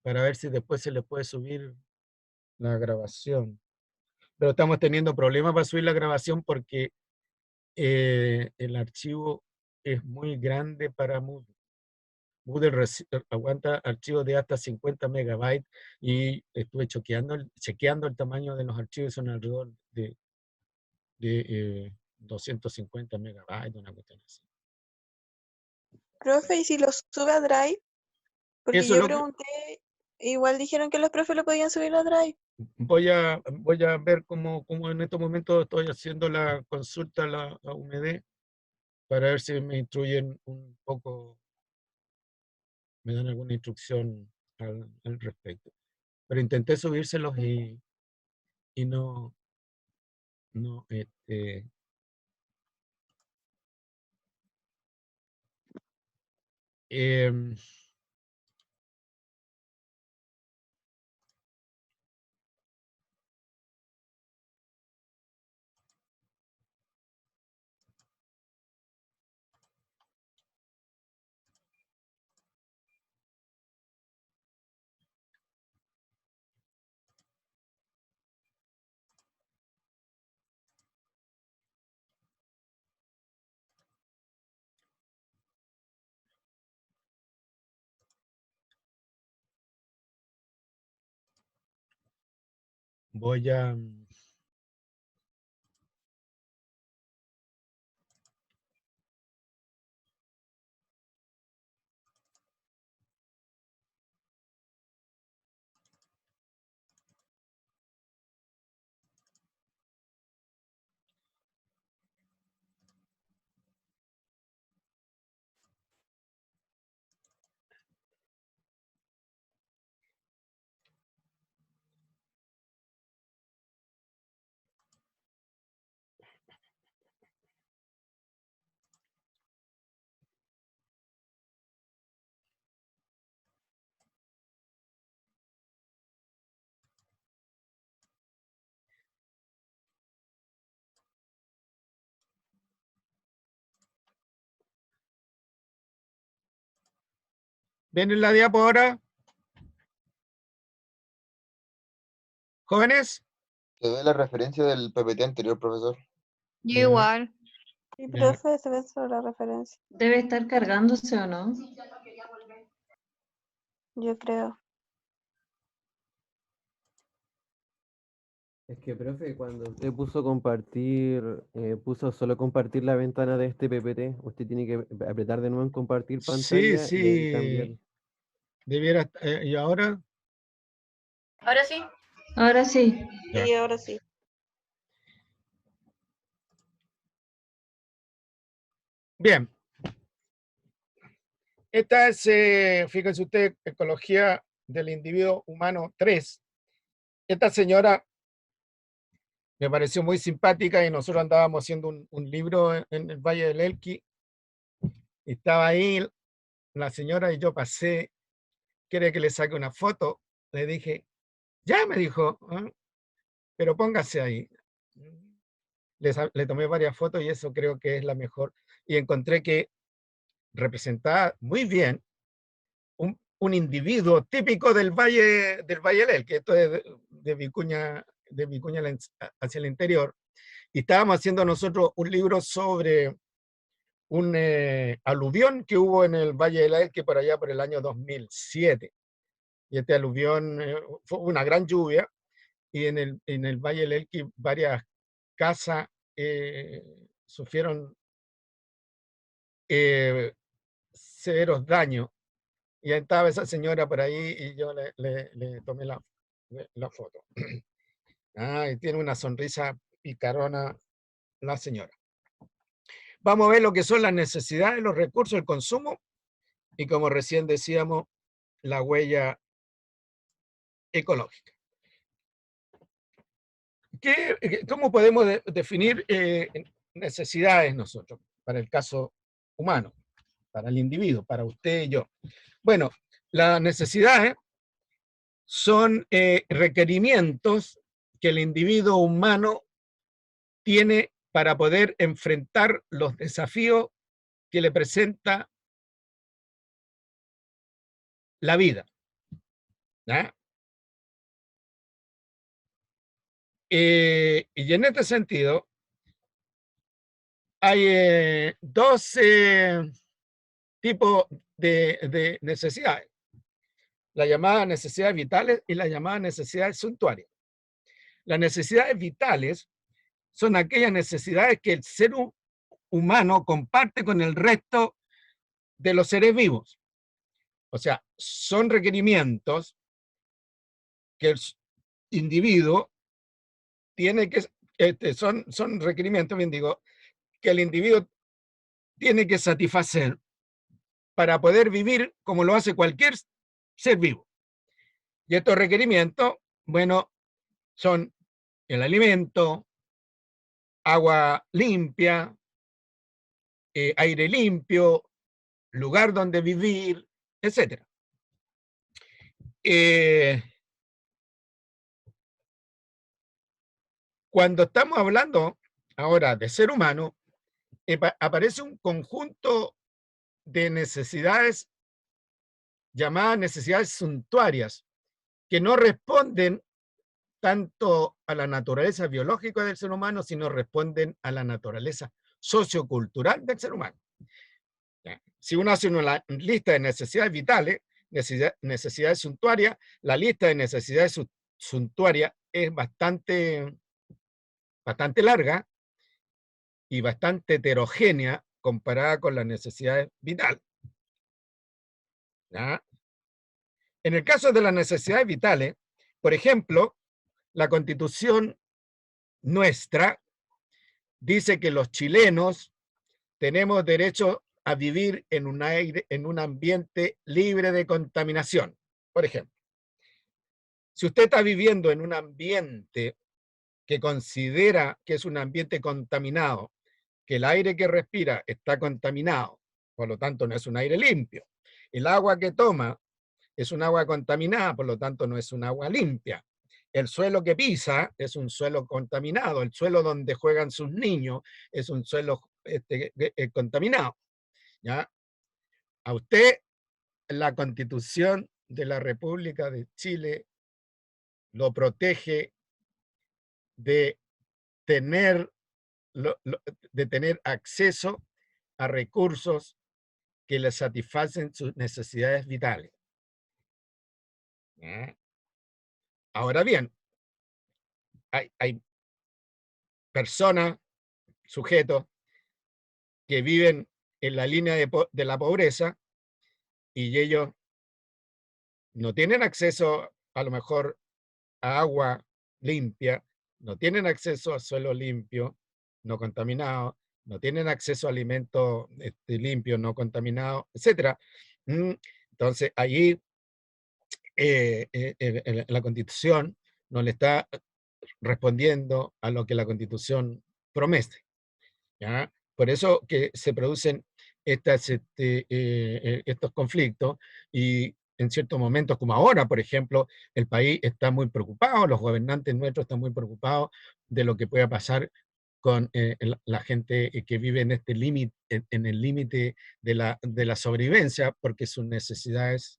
para ver si después se le puede subir la grabación. Pero estamos teniendo problemas para subir la grabación porque el archivo es muy grande para Moodle. Moodle aguanta archivos de hasta 50 megabytes y estuve chequeando el tamaño de los archivos, son alrededor de 250 megabytes, una cuestión así. Profe, ¿y si los sube a Drive? Porque Eso es yo lo que pregunté, igual dijeron que los profes lo podían subir a Drive. voy a ver cómo en estos momentos estoy haciendo la consulta a UMD para ver si me instruyen un poco, me dan alguna instrucción al respecto. Pero intenté subírselos y no, no, em, voy a, ¿ven en la diapo ahora, jóvenes? Te doy la referencia del PPT anterior, profesor. Yo Ya, igual. Sí, ya. profe, se ve sobre la referencia. Debe estar cargándose o no. Yo creo. Es que, profe, cuando usted puso compartir, puso solo compartir la ventana de este PPT, usted tiene que apretar de nuevo en compartir Sí, pantalla y ahí cambiar. sí, debiera, ¿y ahora? Ahora sí. Ahora sí. Ya. Y ahora sí. Bien. Esta es, fíjense usted, Ecología del Individuo Humano 3. Esta señora me pareció muy simpática y nosotros andábamos haciendo un libro en el Valle del Elqui. Estaba ahí la señora y yo pasé, quiere que le saque una foto. Le dije, ya me dijo, "Ah, pero póngase ahí". Le tomé varias fotos y eso creo que es la mejor. Y encontré que representaba muy bien un individuo típico del Valle del Elqui, que esto es de Vicuña hacia el interior. Y estábamos haciendo nosotros un libro sobre un aluvión que hubo en el Valle del Elqui por allá por el año 2007. Y este aluvión fue una gran lluvia y en el Valle del Elqui varias casas sufrieron severos daños. Y estaba esa señora por ahí y yo le tomé la foto. Ah, y tiene una sonrisa picarona la señora. Vamos a ver lo que son las necesidades, los recursos, el consumo y, como recién decíamos, la huella ecológica. ¿Cómo podemos definir necesidades nosotros para el caso humano, para el individuo, para usted y yo? Bueno, las necesidades son requerimientos que el individuo humano tiene para poder enfrentar los desafíos que le presenta la vida. ¿Ya? Y en este sentido, hay dos tipos de necesidades. Las llamadas necesidades vitales y las llamadas necesidades suntuarias. Las necesidades vitales son aquellas necesidades que el ser humano comparte con el resto de los seres vivos. O sea, son requerimientos que el individuo tiene que, son requerimientos, bien digo, que el individuo tiene que satisfacer para poder vivir como lo hace cualquier ser vivo. Y estos requerimientos, bueno, son el alimento, agua limpia, aire limpio, lugar donde vivir, etc. Cuando estamos hablando ahora de ser humano, aparece un conjunto de necesidades llamadas necesidades suntuarias, que no responden tanto a la naturaleza biológica del ser humano, sino responden a la naturaleza sociocultural del ser humano. Si uno hace una lista de necesidades vitales, necesidades suntuarias, la lista de necesidades suntuarias es bastante larga y bastante heterogénea comparada con las necesidades vitales. ¿Ya? En el caso de las necesidades vitales, por ejemplo, la Constitución nuestra dice que los chilenos tenemos derecho a vivir en un ambiente libre de contaminación. Por ejemplo, si usted está viviendo en un ambiente que considera que es un ambiente contaminado, que el aire que respira está contaminado, por lo tanto no es un aire limpio, el agua que toma es un agua contaminada, por lo tanto no es un agua limpia, el suelo que pisa es un suelo contaminado, el suelo donde juegan sus niños es un suelo contaminado. ¿Ya? A usted la Constitución de la República de Chile lo protege de tener, de tener acceso a recursos que le satisfacen sus necesidades vitales. ¿Ya? Ahora bien, hay personas, sujetos, que viven en la línea de la pobreza y ellos no tienen acceso a lo mejor a agua limpia, no tienen acceso a suelo limpio, no contaminado, no tienen acceso a alimentos limpios, no contaminados, etc. Entonces, ahí la Constitución no le está respondiendo a lo que la Constitución promete. ¿Ya? Por eso que se producen estos conflictos y en ciertos momentos, como ahora, por ejemplo, el país está muy preocupado, los gobernantes nuestros están muy preocupados de lo que pueda pasar con la gente que vive en este límite, en el límite de la sobrevivencia, porque sus necesidades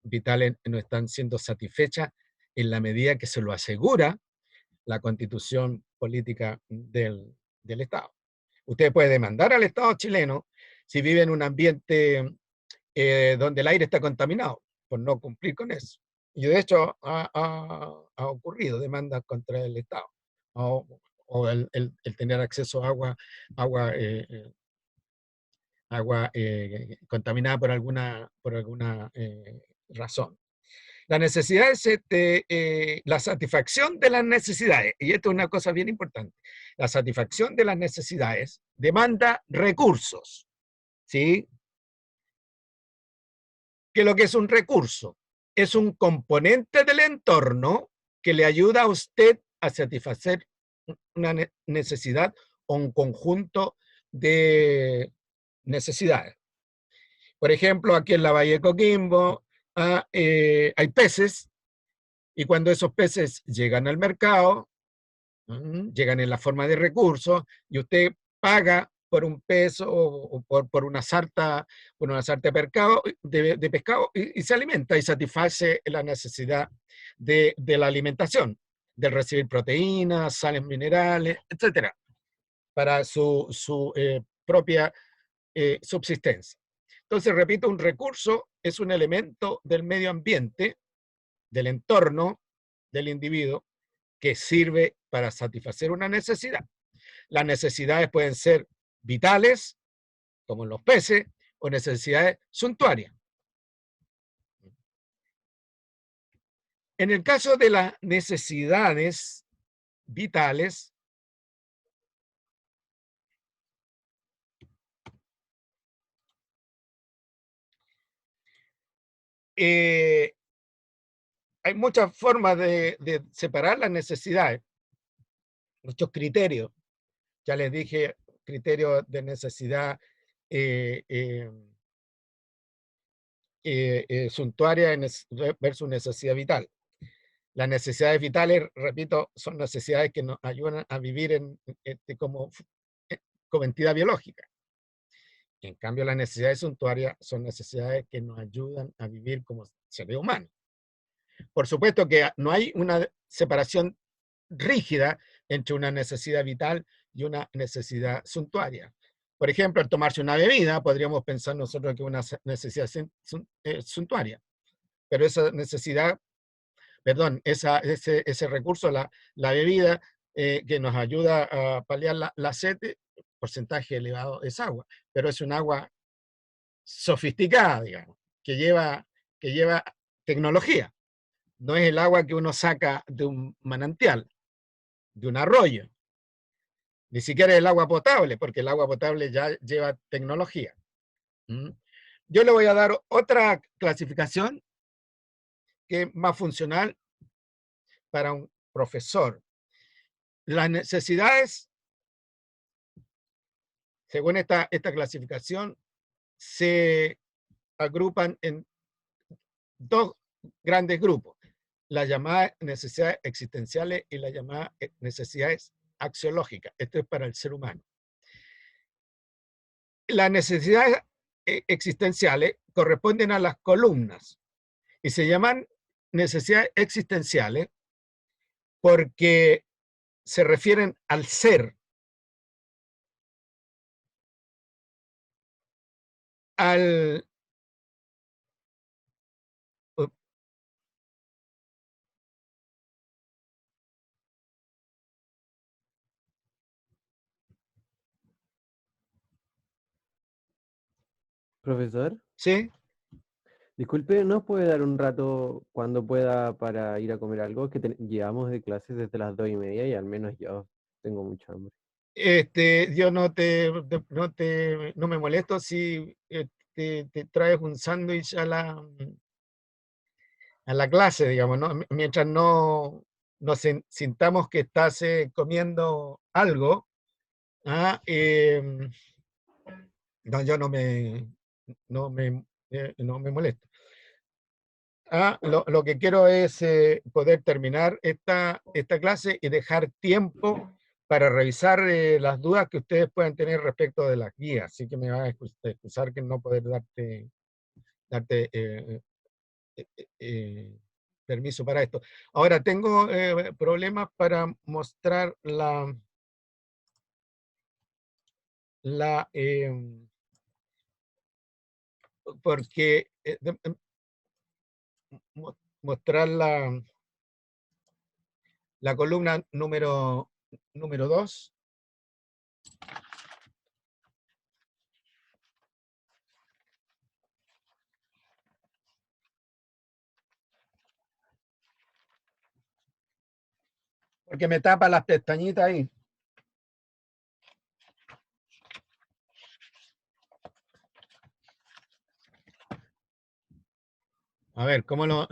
vitales no están siendo satisfechas en la medida que se lo asegura la Constitución política del Estado. Usted puede demandar al Estado chileno si vive en un ambiente donde el aire está contaminado, por no cumplir con eso. Y de hecho ha ocurrido demandas contra el Estado, o el tener acceso a agua contaminada por alguna razón. La necesidad es la satisfacción de las necesidades, y esto es una cosa bien importante. La satisfacción de las necesidades demanda recursos, ¿sí? ¿Qué es lo que es un recurso? Es un componente del entorno que le ayuda a usted a satisfacer una necesidad o un conjunto de necesidades. Por ejemplo, aquí en la Bahía de Coquimbo hay peces, y cuando esos peces llegan al mercado, llegan en la forma de recursos, y usted paga por un peso o por una sarta de pescado y se alimenta y satisface la necesidad de la alimentación, de recibir proteínas, sales minerales, etcétera, para su propia subsistencia. Entonces, repito, un recurso es un elemento del medio ambiente, del entorno del individuo, que sirve para satisfacer una necesidad. Las necesidades pueden ser vitales, como en los peces, o necesidades suntuarias. En el caso de las necesidades vitales, hay muchas formas de separar las necesidades, muchos criterios. Ya les dije, criterios de necesidad suntuaria versus necesidad vital. Las necesidades vitales, repito, son necesidades que nos ayudan a vivir como entidad biológica. En cambio, las necesidades suntuarias son necesidades que nos ayudan a vivir como seres humanos. Por supuesto que no hay una separación rígida entre una necesidad vital y una necesidad suntuaria. Por ejemplo, al tomarse una bebida, podríamos pensar nosotros que es una necesidad suntuaria, pero esa necesidad, perdón, ese recurso, la bebida, que nos ayuda a paliar la sed, porcentaje elevado es agua, pero es un agua sofisticada, digamos, que lleva tecnología. No es el agua que uno saca de un manantial, de un arroyo. Ni siquiera es el agua potable, porque el agua potable ya lleva tecnología. Yo le voy a dar otra clasificación que es más funcional para un profesor. Las necesidades, según esta clasificación, se agrupan en dos grandes grupos: las llamadas necesidades existenciales y las llamadas necesidades axiológicas. Esto es para el ser humano. Las necesidades existenciales corresponden a las columnas y se llaman necesidades existenciales porque se refieren al ser, al... Profesor, ¿Sí? disculpe, ¿nos puede dar un rato cuando pueda para ir a comer algo? Que llevamos de clases desde las 2:30 y al menos yo tengo mucha hambre. Yo no me molesto si te traes un sándwich a la clase, digamos, ¿no? Mientras no nos sintamos que estás comiendo algo. No, yo no me molesto. Lo que quiero es poder terminar esta clase y dejar tiempo para revisar las dudas que ustedes puedan tener respecto de las guías. Así que me va a excusar que no poder darte permiso para esto. Ahora, tengo problemas para mostrar porque mostrar la columna número 2. Porque me tapa las pestañitas ahí. A ver, ¿cómo no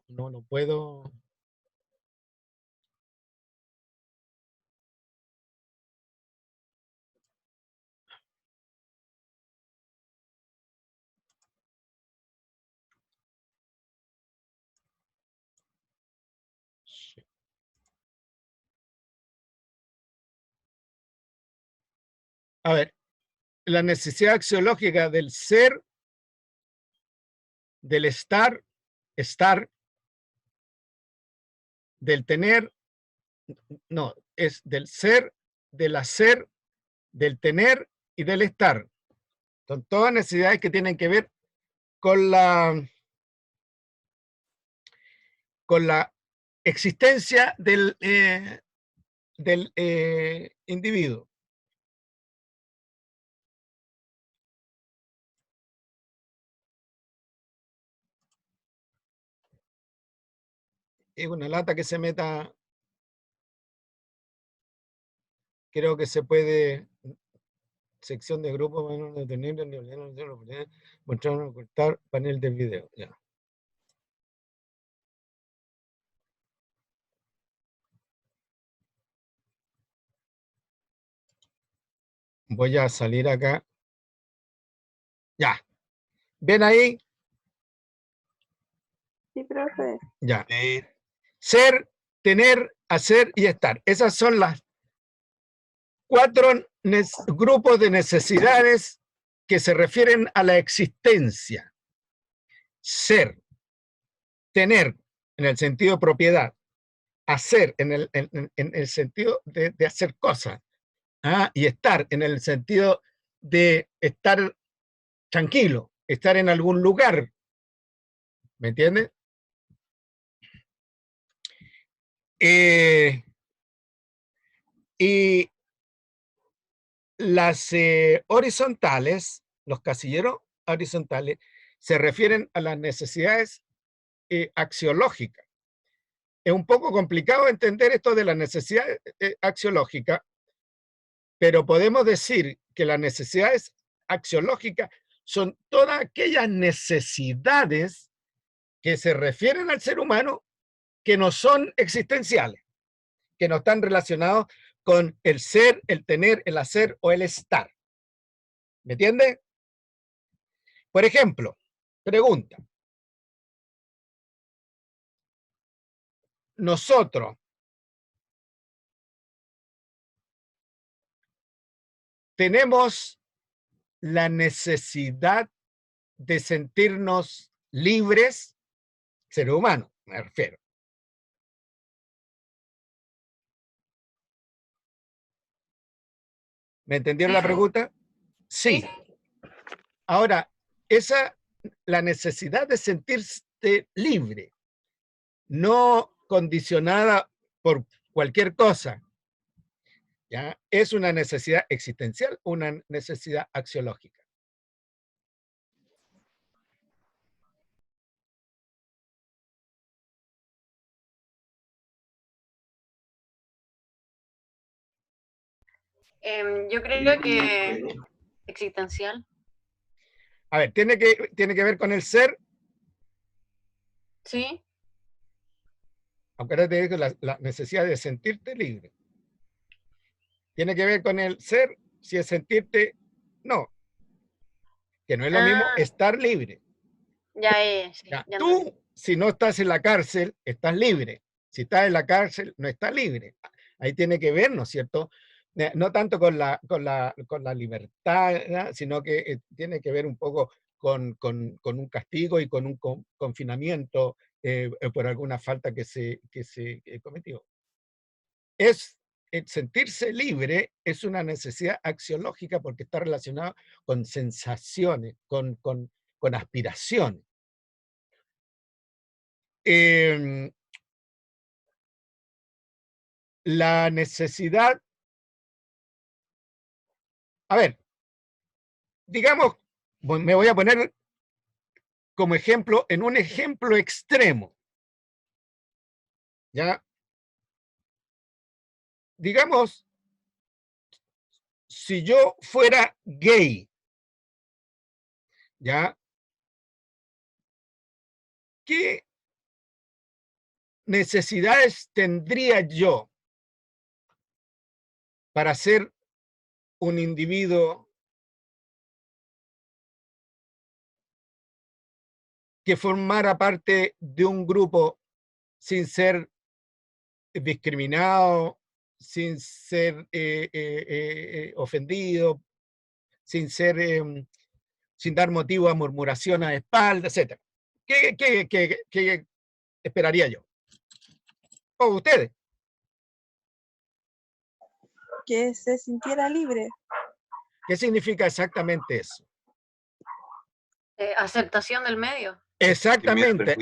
lo puedo? A ver, la necesidad axiológica del ser, del estar, del tener, no, es del ser, del hacer, del tener y del estar. Son todas necesidades que tienen que ver con la existencia del individuo. Es una lata que se meta, creo que se puede, sección de grupo, mostrar, ocultar, panel de video. Ya. Voy a salir acá. Ya. ¿Ven ahí? Sí, profe. Ya. Ser, tener, hacer y estar. Esas son las 4 grupos de necesidades que se refieren a la existencia. Ser, tener en el sentido de propiedad, hacer en el sentido de hacer cosas, y estar en el sentido de estar tranquilo, estar en algún lugar. ¿Me entiendes? Y las horizontales, los casilleros horizontales, se refieren a las necesidades axiológicas. Es un poco complicado entender esto de la necesidad axiológica, pero podemos decir que las necesidades axiológicas son todas aquellas necesidades que se refieren al ser humano que no son existenciales, que no están relacionados con el ser, el tener, el hacer o el estar. ¿Me entiende? Por ejemplo, pregunta. Nosotros tenemos la necesidad de sentirnos libres, ser humano, me refiero. ¿Me entendieron la pregunta? Sí. Ahora, la necesidad de sentirse libre, no condicionada por cualquier cosa, ¿ya? Es una necesidad existencial, una necesidad axiológica. Yo creo que existencial. A ver, tiene que ver con el ser. Sí. Acuérdate de la necesidad de sentirte libre. Tiene que ver con el ser, si es sentirte, no. Que no es lo mismo estar libre. Ya es. Sí, Ya, ya tú, si no estás en la cárcel, estás libre. Si estás en la cárcel, no estás libre. Ahí tiene que ver, ¿no es cierto? No tanto con la libertad, ¿no? Sino que tiene que ver un poco con un castigo y con un confinamiento por alguna falta que se cometió. Sentirse libre es una necesidad axiológica porque está relacionado con sensaciones, con aspiraciones. La necesidad, a ver, digamos, me voy a poner como ejemplo, en un ejemplo extremo, ¿ya? Digamos, si yo fuera gay, ¿ya? ¿Qué necesidades tendría yo para ser un individuo que formara parte de un grupo sin ser discriminado, sin ser ofendido sin sin dar motivo a murmuración a espalda, etc. ¿Qué esperaría yo? ¿O ustedes? Que se sintiera libre. ¿Qué significa exactamente eso? Aceptación del medio. Exactamente.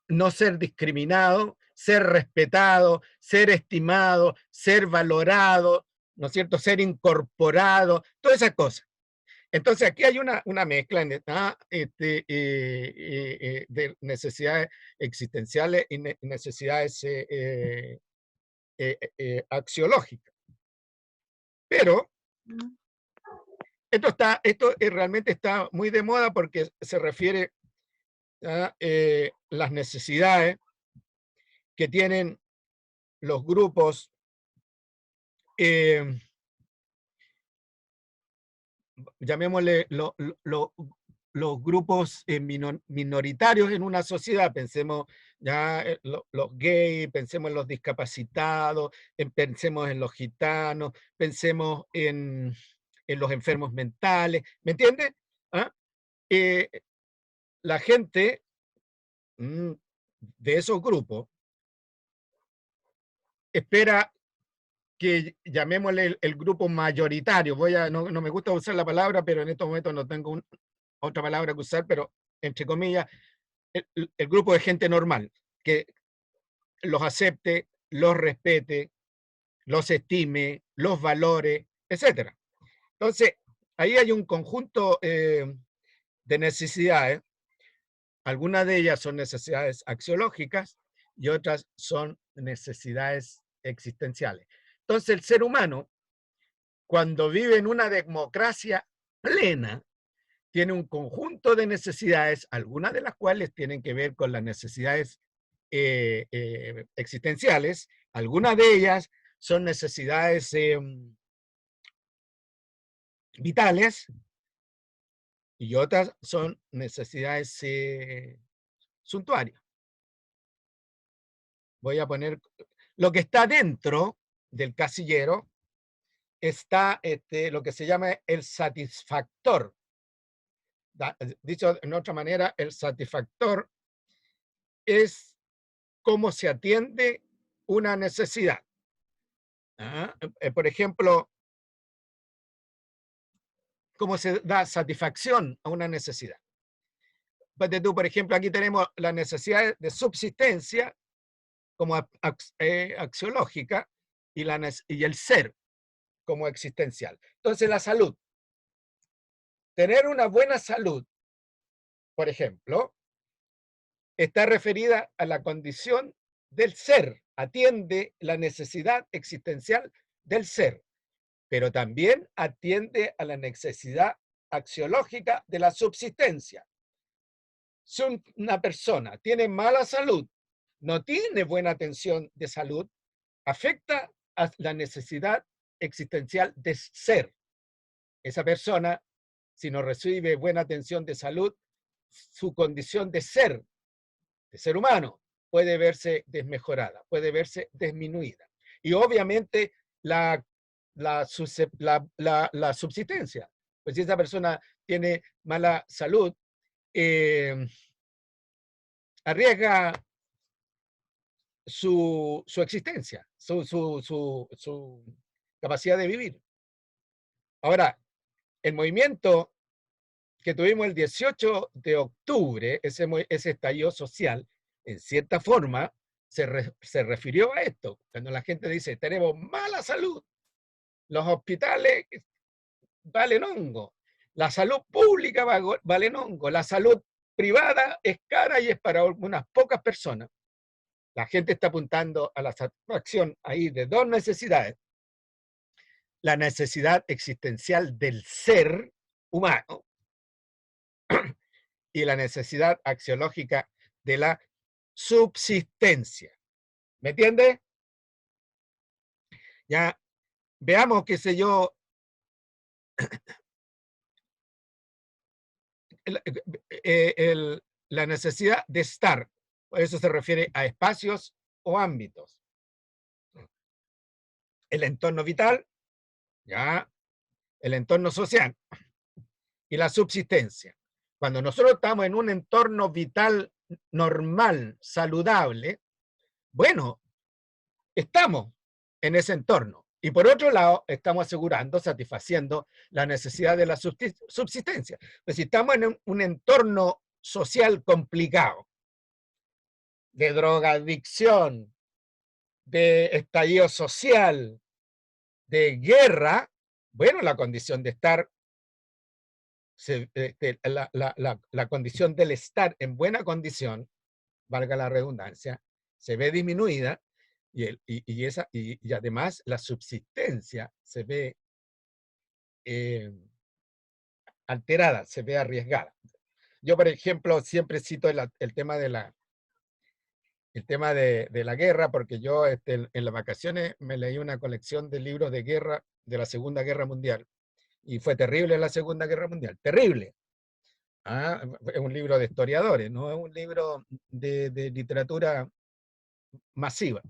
No ser discriminado, ser respetado, ser estimado, ser valorado, ¿no es cierto? Ser incorporado, todas esas cosas. Entonces aquí hay una mezcla de necesidades existenciales y necesidades axiológicas. Pero esto realmente está muy de moda porque se refiere a las necesidades que tienen los grupos llamémosle los grupos minoritarios en una sociedad. Pensemos ya los gays, pensemos en los discapacitados, pensemos en los gitanos, pensemos en los enfermos mentales, ¿me entiendes? ¿Ah? La gente de esos grupos espera que llamémosle el grupo mayoritario. No me gusta usar la palabra, pero en estos momentos no tengo otra palabra que usar, pero entre comillas, el grupo de gente normal, que los acepte, los respete, los estime, los valore, etc. Entonces, ahí hay un conjunto de necesidades. Algunas de ellas son necesidades axiológicas y otras son necesidades existenciales. Entonces, el ser humano, cuando vive en una democracia plena, tiene un conjunto de necesidades, algunas de las cuales tienen que ver con las necesidades existenciales, algunas de ellas son necesidades vitales y otras son necesidades suntuarias. Voy a poner lo que está dentro del casillero, está lo que se llama el satisfactor. Dicho de otra manera, el satisfactor es cómo se atiende una necesidad. Por ejemplo, cómo se da satisfacción a una necesidad. Por ejemplo, aquí tenemos la necesidad de subsistencia como axiológica y el ser como existencial. Entonces, la salud. Tener una buena salud, por ejemplo, está referida a la condición del ser, atiende la necesidad existencial del ser, pero también atiende a la necesidad axiológica de la subsistencia. Si una persona tiene mala salud, no tiene buena atención de salud, afecta a la necesidad existencial de ser. Esa persona, si no recibe buena atención de salud, su condición de ser humano, puede verse desmejorada, puede verse disminuida. Y obviamente la subsistencia, pues si esa persona tiene mala salud, arriesga su existencia, su capacidad de vivir. Ahora, el movimiento que tuvimos el 18 de octubre, ese estallido social, en cierta forma, se refirió a esto. Cuando la gente dice, tenemos mala salud, los hospitales valen hongo, la salud pública vale hongo, la salud privada es cara y es para unas pocas personas. La gente está apuntando a la satisfacción ahí de dos necesidades. La necesidad existencial del ser humano y la necesidad axiológica de la subsistencia. ¿Me entiende? Ya, veamos, qué sé yo, la necesidad de estar. Por eso se refiere a espacios o ámbitos. El entorno vital, ya, el entorno social y la subsistencia. Cuando nosotros estamos en un entorno vital normal, saludable, bueno, estamos en ese entorno. Y por otro lado, estamos asegurando, satisfaciendo la necesidad de la subsistencia. Pues si estamos en un entorno social complicado, de drogadicción, de estallido social, de guerra, bueno, la condición de estar, la condición del estar en buena condición, valga la redundancia, se ve disminuida y además la subsistencia se ve alterada, se ve arriesgada. Yo, por ejemplo, siempre cito el tema de la guerra, porque yo en las vacaciones me leí una colección de libros de guerra de la Segunda Guerra Mundial, y fue terrible la Segunda Guerra Mundial, terrible. Es un libro de historiadores, no es un libro de literatura masiva.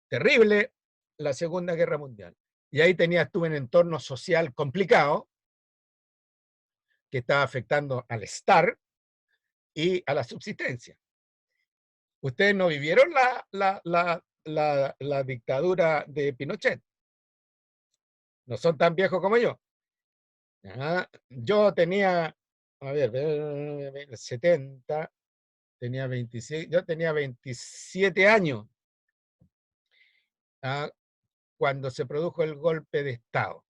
Terrible la Segunda Guerra Mundial. Y ahí estuve en un entorno social complicado, que estaba afectando al estar y a la subsistencia. ¿Ustedes no vivieron la dictadura de Pinochet? No son tan viejos como yo. Yo tenía, a ver, 70, tenía 26, yo tenía 27 años cuando se produjo el golpe de Estado.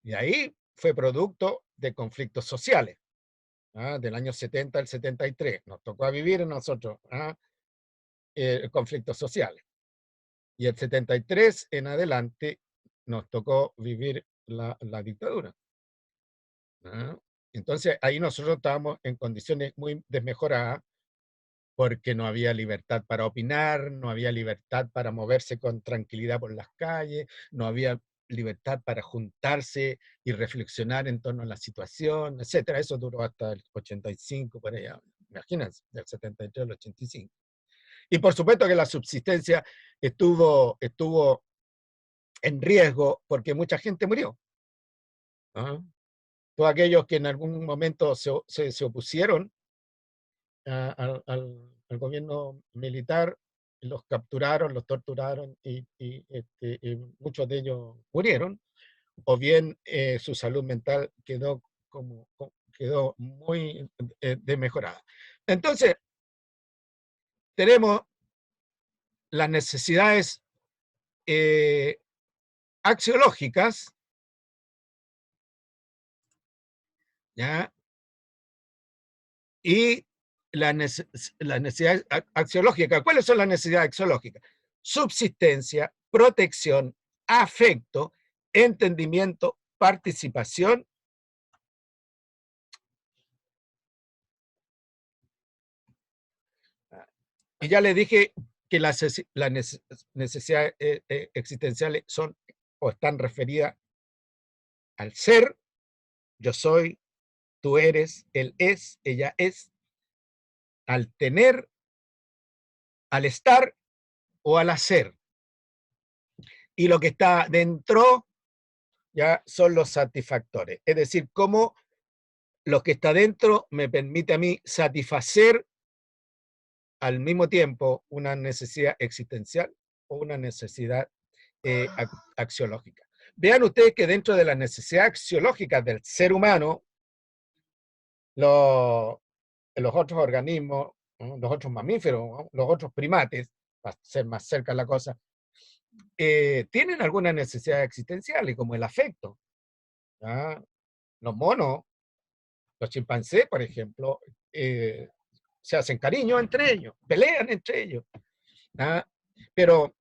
Y ahí fue producto de conflictos sociales, del año 70 al 73. Nos tocó a vivir nosotros conflictos sociales. Y el 73 en adelante nos tocó vivir la dictadura. Entonces ahí nosotros estábamos en condiciones muy desmejoradas, porque no había libertad para opinar, no había libertad para moverse con tranquilidad por las calles, no había libertad para juntarse y reflexionar en torno a la situación, etc. Eso duró hasta el 85, por allá. Imagínense, del 73 al 85. Y por supuesto que la subsistencia estuvo en riesgo porque mucha gente murió. Todos aquellos que en algún momento se opusieron al gobierno militar, los capturaron, los torturaron y muchos de ellos murieron, o bien su salud mental quedó muy desmejorada. Entonces, tenemos las necesidades axiológicas, ¿ya? Y las necesidades axiológicas. ¿Cuáles son las necesidades axiológicas? Subsistencia, protección, afecto, entendimiento, participación. Y ya les dije que las necesidades existenciales son o están referidas al ser, yo soy, tú eres, él es, ella es, al tener, al estar o al hacer. Y lo que está dentro ya son los satisfactores. Es decir, cómo lo que está dentro me permite a mí satisfacer al mismo tiempo una necesidad existencial o una necesidad axiológica. Vean ustedes que dentro de las necesidades axiológicas del ser humano, los otros organismos, los otros mamíferos, los otros primates, para ser más cerca la cosa, tienen algunas necesidades existenciales, como el afecto. Los monos, los chimpancés, por ejemplo, se hacen cariño entre ellos, pelean entre ellos. Pero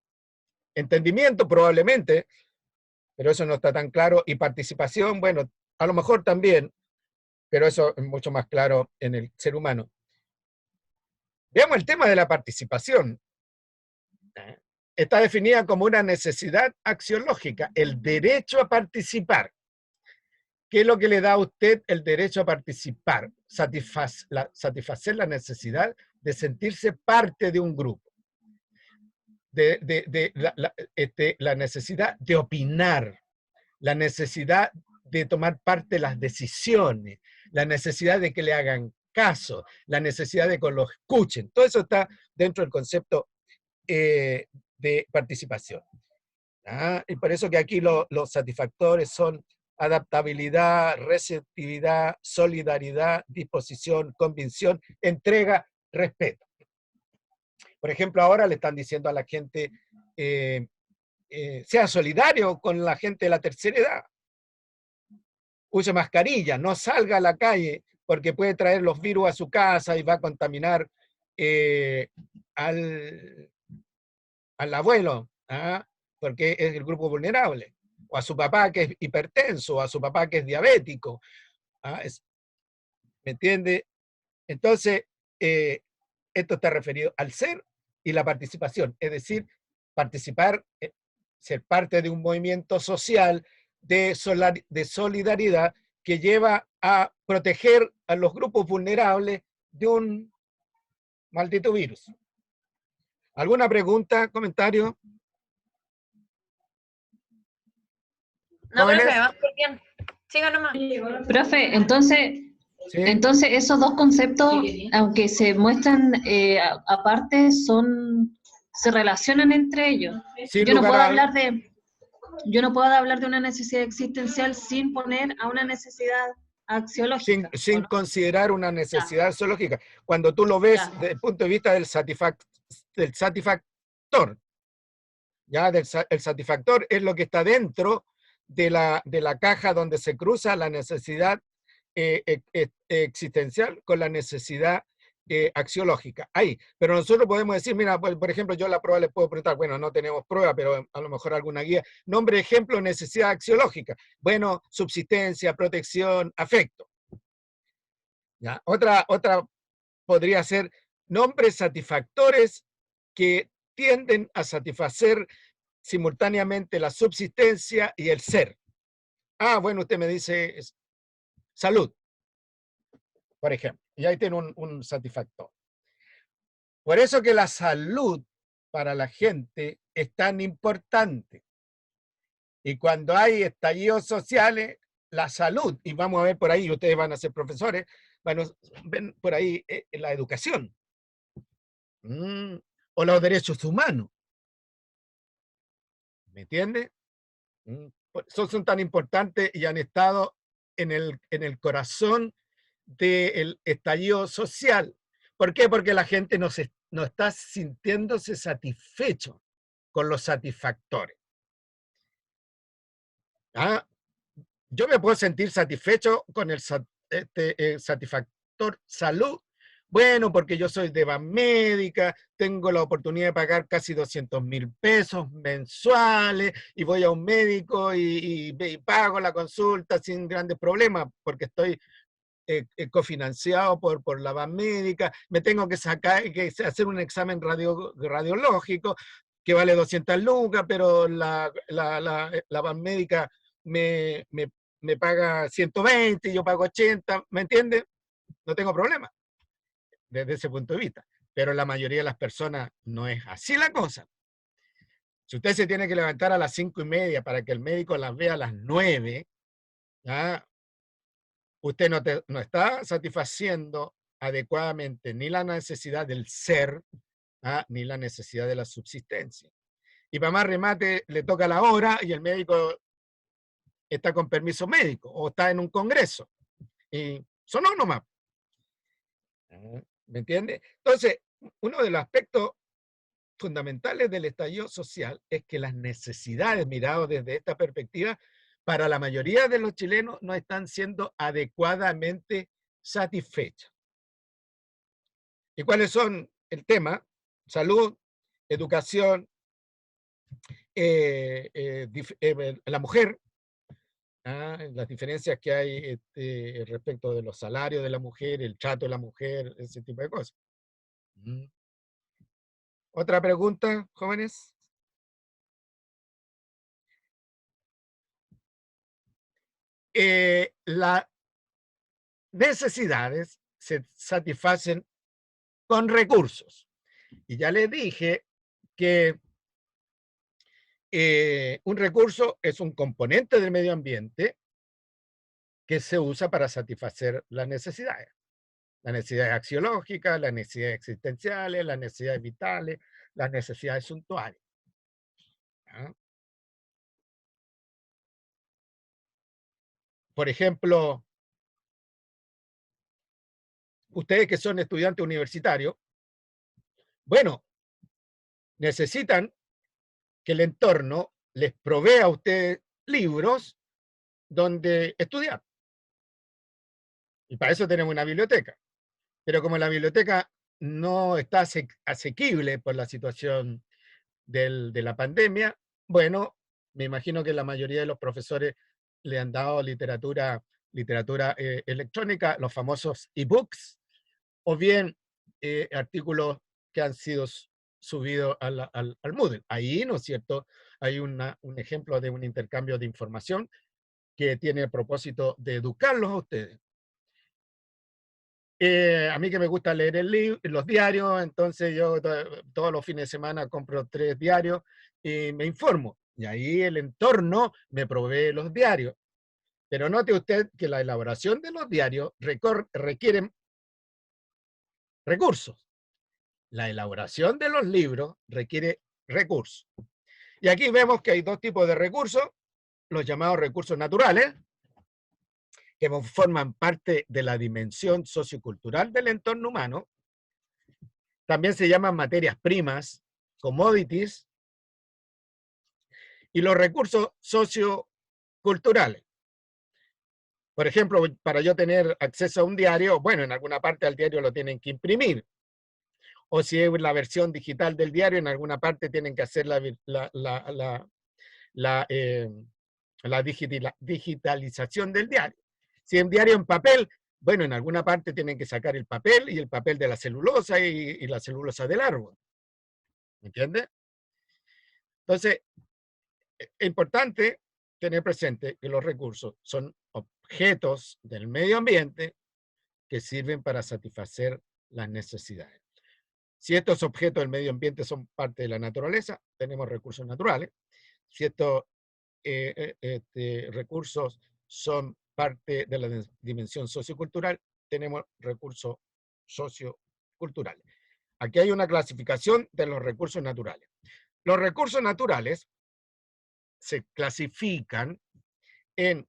entendimiento probablemente, pero eso no está tan claro, y participación, bueno, a lo mejor también, pero eso es mucho más claro en el ser humano. Veamos el tema de la participación. Está definida como una necesidad axiológica, el derecho a participar. ¿Qué es lo que le da a usted el derecho a participar? Satisfacer la necesidad de sentirse parte de un grupo. La necesidad de opinar, la necesidad de tomar parte de las decisiones, la necesidad de que le hagan caso, la necesidad de que lo escuchen. Todo eso está dentro del concepto de participación. Y por eso que aquí los satisfactores son adaptabilidad, receptividad, solidaridad, disposición, convicción, entrega, respeto. Por ejemplo, ahora le están diciendo a la gente, sea solidario con la gente de la tercera edad. Use mascarilla, no salga a la calle porque puede traer los virus a su casa y va a contaminar al abuelo, porque es el grupo vulnerable, o a su papá que es hipertenso, o a su papá que es diabético. ¿Me entiende? Entonces, esto está referido al ser y la participación, es decir, participar, ser parte de un movimiento social de solidaridad que lleva a proteger a los grupos vulnerables de un maldito virus. ¿Alguna pregunta, comentario? No, ¿Jóvenes? profe, va súper bien. Siga nomás. Profe, entonces, ¿Sí? entonces esos dos conceptos, aunque se muestran aparte, se relacionan entre ellos. Sin Yo no lugar puedo a- hablar de una necesidad existencial sin poner a una necesidad axiológica. sin ¿o no? considerar una necesidad zoológica. Cuando tú lo ves Ya. desde el punto de vista del satisfactor, ¿ya? El satisfactor es lo que está dentro de la caja donde se cruza la necesidad existencial con la necesidad axiológica. Ahí. Pero nosotros podemos decir, mira, por ejemplo, yo la prueba les puedo preguntar, bueno, no tenemos prueba, pero a lo mejor alguna guía. Nombre, ejemplo, necesidad axiológica. Bueno, subsistencia, protección, afecto. ¿Ya? Otra podría ser nombres satisfactores que tienden a satisfacer simultáneamente la subsistencia y el ser. Bueno, usted me dice salud, por ejemplo, y ahí tiene un satisfactor. Por eso que la salud para la gente es tan importante. Y cuando hay estallidos sociales, la salud, y vamos a ver por ahí, ustedes van a ser profesores, ven por ahí la educación, o los derechos humanos. ¿Me entiende? Son tan importantes y han estado en el corazón del estallido social. ¿Por qué? Porque la gente no está sintiéndose satisfecho con los satisfactores. Yo me puedo sentir satisfecho con el satisfactor salud. Bueno, porque yo soy de Banmédica, tengo la oportunidad de pagar casi 200.000 pesos mensuales y voy a un médico y pago la consulta sin grandes problemas porque estoy cofinanciado por la Banmédica. Me tengo que hacer un examen radiológico que vale 200 lucas, pero la Banmédica me paga 120 y yo pago 80, ¿me entiende? No tengo problema desde ese punto de vista. Pero la mayoría de las personas no es así la cosa. Si usted se tiene que levantar a las 5:30 para que el médico las vea a las 9, ¿ya? Usted no está satisfaciendo adecuadamente ni la necesidad del ser, ni la necesidad de la subsistencia. Y para más remate, le toca la hora y el médico está con permiso médico o está en un congreso. Y sonó nomás. ¿Me entiende? Entonces, uno de los aspectos fundamentales del estallido social es que las necesidades, miradas desde esta perspectiva, para la mayoría de los chilenos no están siendo adecuadamente satisfechas. ¿Y cuáles son el tema? Salud, educación, la mujer, las diferencias que hay respecto de los salarios de la mujer, el trato de la mujer, ese tipo de cosas. ¿Otra pregunta, jóvenes? Las necesidades se satisfacen con recursos. Y ya les dije que un recurso es un componente del medio ambiente que se usa para satisfacer las necesidades. Las necesidades axiológicas, las necesidades existenciales, las necesidades vitales, las necesidades suntuarias. ¿Ah? Por ejemplo, ustedes que son estudiantes universitarios, bueno, necesitan que el entorno les provea a ustedes libros donde estudiar. Y para eso tenemos una biblioteca. Pero como la biblioteca no está asequible por la situación de la pandemia, bueno, me imagino que la mayoría de los profesores le han dado literatura electrónica, los famosos ebooks, o bien artículos que han sido subidos al Moodle. Ahí, ¿no es cierto?, hay un ejemplo de un intercambio de información que tiene el propósito de educarlos a ustedes. A mí que me gusta leer los diarios, entonces yo todos los fines de semana compro 3 diarios y me informo. Y ahí el entorno me provee los diarios. Pero note usted que la elaboración de los diarios requiere recursos. La elaboración de los libros requiere recursos. Y aquí vemos que hay 2 tipos de recursos, los llamados recursos naturales, que forman parte de la dimensión sociocultural del entorno humano. También se llaman materias primas, commodities, y los recursos socioculturales. Por ejemplo, para yo tener acceso a un diario, bueno, en alguna parte al diario lo tienen que imprimir. O si es la versión digital del diario, en alguna parte tienen que hacer la digitalización del diario. Si es un diario en papel, bueno, en alguna parte tienen que sacar el papel y el papel de la celulosa y la celulosa del árbol. ¿Me entiende? Entonces, es importante tener presente que los recursos son objetos del medio ambiente que sirven para satisfacer las necesidades. Si estos objetos del medio ambiente son parte de la naturaleza, tenemos recursos naturales. Si estos recursos son parte de la dimensión sociocultural, tenemos recursos socioculturales. Aquí hay una clasificación de los recursos naturales. Los recursos naturales se clasifican en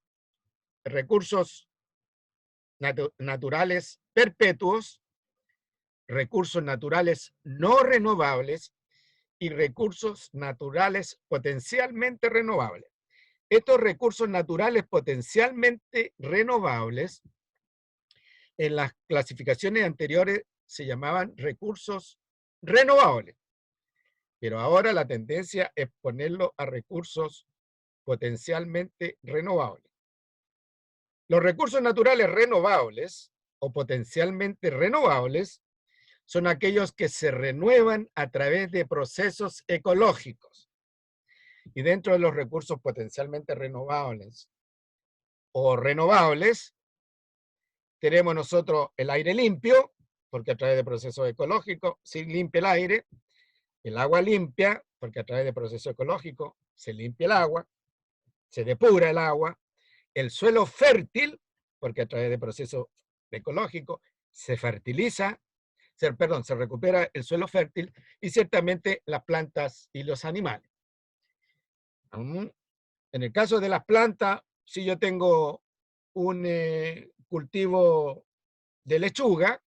recursos naturales perpetuos, recursos naturales no renovables y recursos naturales potencialmente renovables. Estos recursos naturales potencialmente renovables, en las clasificaciones anteriores se llamaban recursos renovables, pero ahora la tendencia es ponerlo a recursos potencialmente renovables. Los recursos naturales renovables o potencialmente renovables son aquellos que se renuevan a través de procesos ecológicos. Y dentro de los recursos potencialmente renovables o renovables, tenemos nosotros el aire limpio, porque a través de procesos ecológicos se limpia el aire, el agua limpia, porque a través de procesos ecológicos se limpia el agua, se depura el agua, el suelo fértil, porque a través de procesos ecológicos se fertiliza, se recupera el suelo fértil, y ciertamente las plantas y los animales. En el caso de las plantas, si yo tengo un cultivo de lechuga,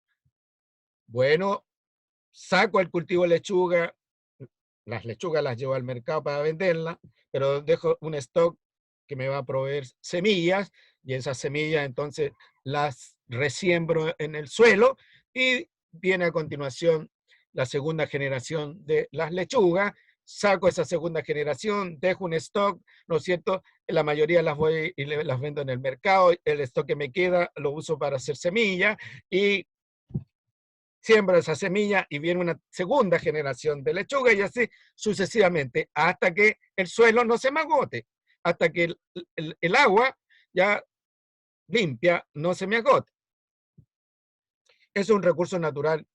bueno, saco el cultivo de lechuga, las lechugas las llevo al mercado para venderlas, pero dejo un stock que me va a proveer semillas, y esas semillas entonces las resiembro en el suelo, y viene a continuación la segunda generación de las lechugas. Saco esa segunda generación, dejo un stock, ¿no es cierto? La mayoría las voy y las vendo en el mercado, el stock que me queda lo uso para hacer semilla, y siembro esa semilla y viene una segunda generación de lechuga, y así sucesivamente, hasta que el suelo no se me agote, hasta que el agua ya limpia no se me agote. Es un recurso natural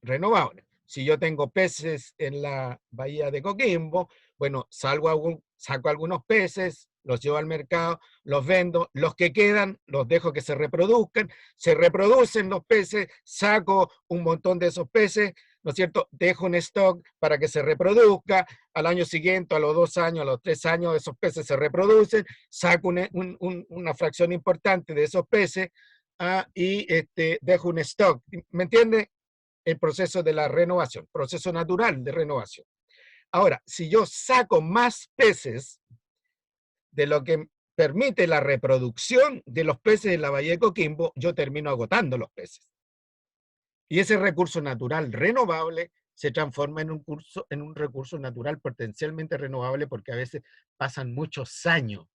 renovable. Si yo tengo peces en la bahía de Coquimbo, bueno, saco algunos peces los llevo al mercado, los vendo, los que quedan los dejo que se reproducen los peces, saco un montón de esos peces, ¿no es cierto? Dejo un stock para que se reproduzca, al año siguiente, a los 2 años, a los 3 años, esos peces se reproducen, saco una fracción importante de esos peces y dejo un stock. ¿Me entiende? El proceso de la renovación, proceso natural de renovación. Ahora, si yo saco más peces de lo que permite la reproducción de los peces de la bahía de Coquimbo, yo termino agotando los peces. Y ese recurso natural renovable se transforma en un recurso natural potencialmente renovable, porque a veces pasan muchos años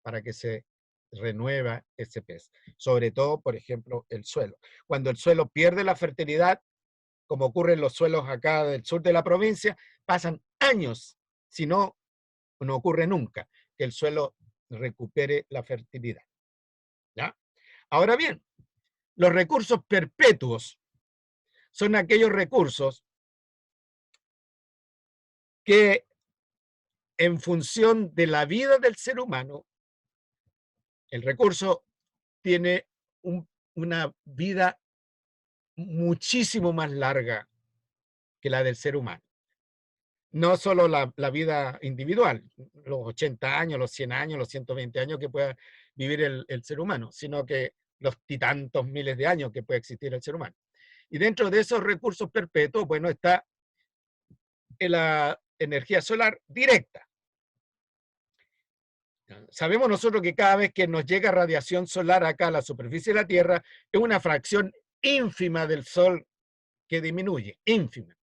para que se renueva ese pez. Sobre todo, por ejemplo, el suelo. Cuando el suelo pierde la fertilidad, como ocurre en los suelos acá del sur de la provincia, pasan años, si no, no ocurre nunca, que el suelo recupere la fertilidad. ¿Ya? Ahora bien, los recursos perpetuos son aquellos recursos que en función de la vida del ser humano, el recurso tiene una vida muchísimo más larga que la del ser humano. No solo la vida individual, los 80 años, los 100 años, los 120 años que pueda vivir el ser humano, sino que los tantos miles de años que puede existir el ser humano. Y dentro de esos recursos perpetuos, bueno, está la energía solar directa. Sabemos nosotros que cada vez que nos llega radiación solar acá a la superficie de la Tierra, es una fracción ínfima del Sol que disminuye, ínfima.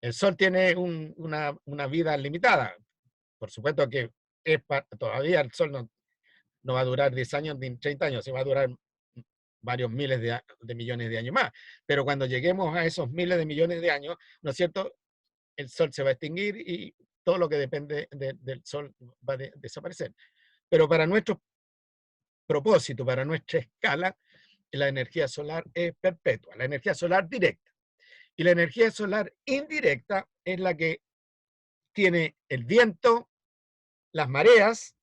El Sol tiene una vida limitada. Por supuesto que todavía el Sol no va a durar 10 años ni 30 años, se va a durar varios miles de millones de años más. Pero cuando lleguemos a esos miles de millones de años, ¿no es cierto?, el Sol se va a extinguir y todo lo que depende del Sol va a desaparecer. Pero para nuestro propósito, para nuestra escala, la energía solar es perpetua, la energía solar directa. Y la energía solar indirecta es la que tiene el viento, las mareas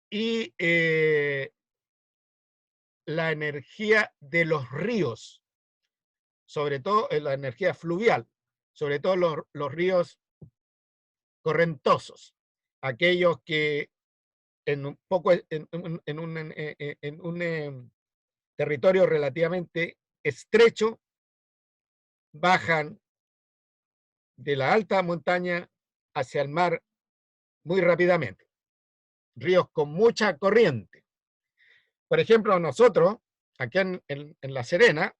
y la energía de los ríos, sobre todo la energía fluvial, sobre todo los ríos correntosos, aquellos que en un territorio relativamente estrecho bajan de la alta montaña hacia el mar muy rápidamente. Ríos con mucha corriente. Por ejemplo, nosotros, aquí en La Serena,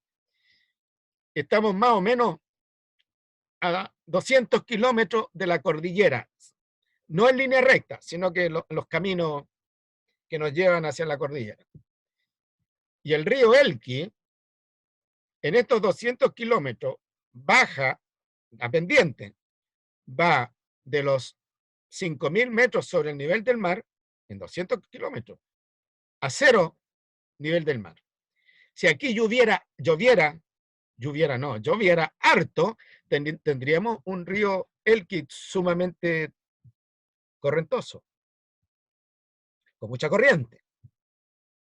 estamos más o menos a 200 kilómetros de la cordillera. No en línea recta, sino que los caminos que nos llevan hacia la cordillera. Y el río Elqui, en estos 200 kilómetros, baja a pendiente, va de los 5.000 metros sobre el nivel del mar, en 200 kilómetros, a 0 nivel del mar. Si aquí lloviera harto, tendríamos un río Elqui sumamente correntoso, con mucha corriente.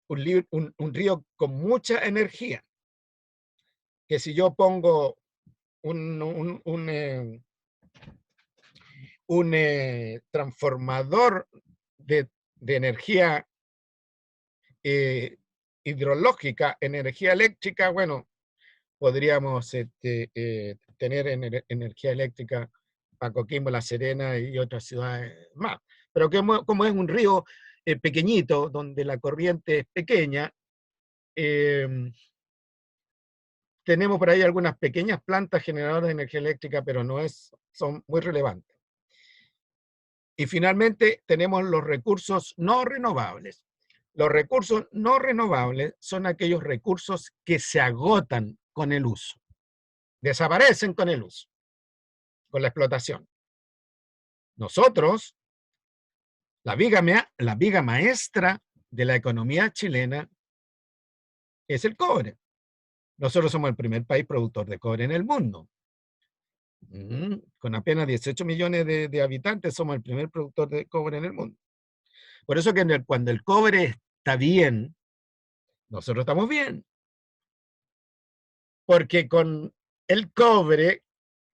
Un río con mucha energía, que si yo pongo un transformador de energía hidrológica, energía eléctrica, bueno, podríamos tener energía eléctrica para Coquimbo, La Serena y otras ciudades más. Pero como es un río pequeñito, donde la corriente es pequeña, tenemos por ahí algunas pequeñas plantas generadoras de energía eléctrica, pero son muy relevantes. Y finalmente tenemos los recursos no renovables. Los recursos no renovables son aquellos recursos que se agotan con el uso, desaparecen con el uso, con la explotación. Nosotros, la viga maestra de la economía chilena es el cobre. Nosotros somos el primer país productor de cobre en el mundo. Con apenas 18 millones de habitantes somos el primer productor de cobre en el mundo. Por eso que cuando el cobre está bien, nosotros estamos bien. Porque con el cobre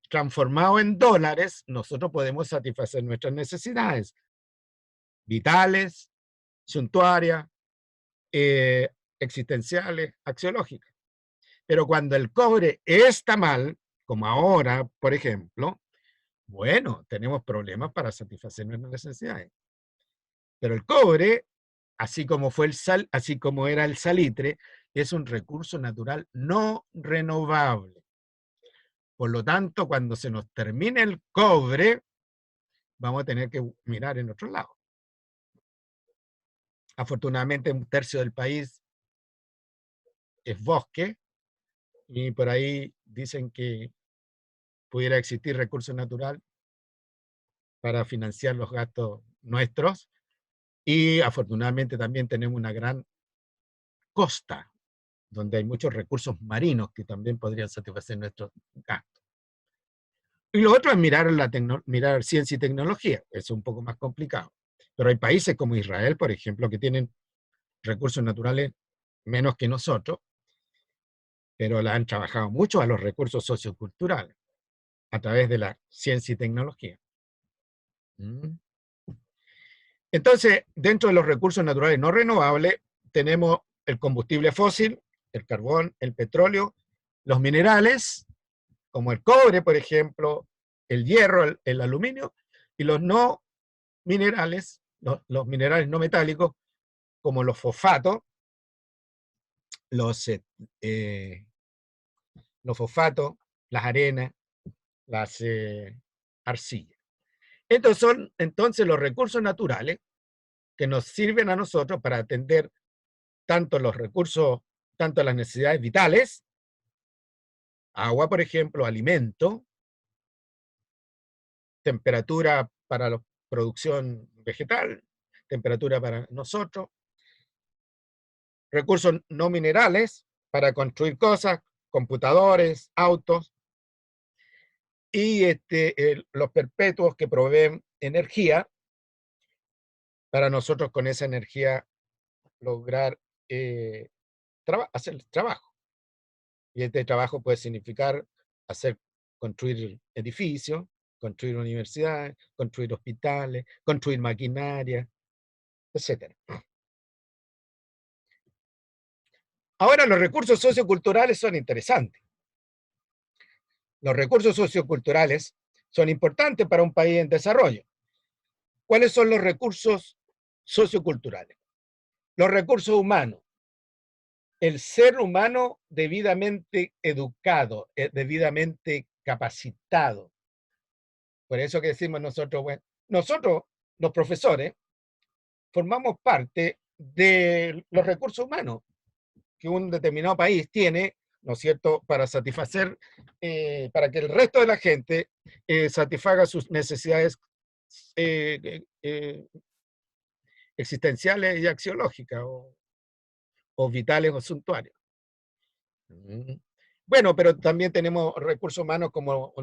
transformado en dólares, nosotros podemos satisfacer nuestras necesidades vitales, suntuarias, existenciales, axiológicas. Pero cuando el cobre está mal, como ahora, por ejemplo, bueno, tenemos problemas para satisfacer nuestras necesidades. Pero el cobre, así como fue el sal, así como era el salitre, es un recurso natural no renovable. Por lo tanto, cuando se nos termine el cobre, vamos a tener que mirar en otro lado. Afortunadamente, un tercio del país es bosque, y por ahí dicen que pudiera existir recurso natural para financiar los gastos nuestros, y afortunadamente también tenemos una gran costa, donde hay muchos recursos marinos que también podrían satisfacer nuestros gastos. Y lo otro es mirar ciencia y tecnología, es un poco más complicado. Pero hay países como Israel, por ejemplo, que tienen recursos naturales menos que nosotros, pero la han trabajado mucho a los recursos socioculturales, a través de la ciencia y tecnología. Entonces, dentro de los recursos naturales no renovables, tenemos el combustible fósil, el carbón, el petróleo, los minerales, como el cobre, por ejemplo, el hierro, el aluminio, y los no minerales, los minerales no metálicos, como los fosfatos, los fosfatos, las arenas, las arcillas. Estos son entonces los recursos naturales que nos sirven a nosotros para atender tanto los recursos, tanto las necesidades vitales, agua, por ejemplo, alimento, temperatura para la producción vegetal, temperatura para nosotros, recursos no minerales para construir cosas, computadores, autos, y los perpetuos que proveen energía para nosotros con esa energía lograr hacer el trabajo. Y este trabajo puede significar construir edificios, construir universidades, construir hospitales, construir maquinaria, etc. Ahora, los recursos socioculturales son interesantes. Los recursos socioculturales son importantes para un país en desarrollo. ¿Cuáles son los recursos socioculturales? Los recursos humanos. El ser humano debidamente educado, debidamente capacitado. Por eso que decimos nosotros, bueno, nosotros, los profesores, formamos parte de los recursos humanos que un determinado país tiene, ¿no es cierto?, para satisfacer, para que el resto de la gente satisfaga sus necesidades existenciales y axiológicas, o vitales o suntuarias. Bueno, pero también tenemos recursos humanos como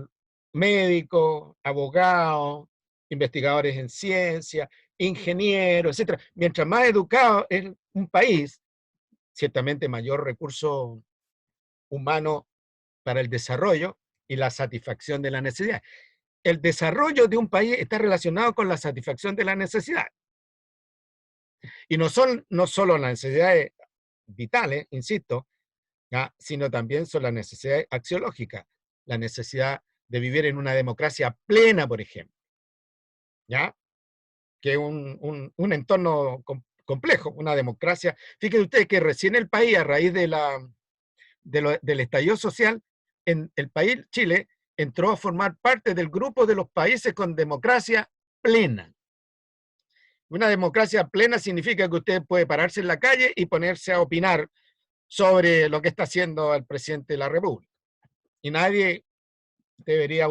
médicos, abogados, investigadores en ciencia, ingenieros, etc. Mientras más educado es un país, ciertamente mayor recurso humano para el desarrollo y la satisfacción de la necesidad. El desarrollo de un país está relacionado con la satisfacción de la necesidad. Y no solo las necesidades vitales, insisto, ¿ya?, sino también son las necesidades axiológicas, la necesidad de vivir en una democracia plena, por ejemplo, ¿ya?, que es un entorno complejo, una democracia. Fíjense ustedes que recién el país, a raíz del estallido social, en el país, Chile, entró a formar parte del grupo de los países con democracia plena. Una democracia plena significa que usted puede pararse en la calle y ponerse a opinar sobre lo que está haciendo el presidente de la República. Y nadie debería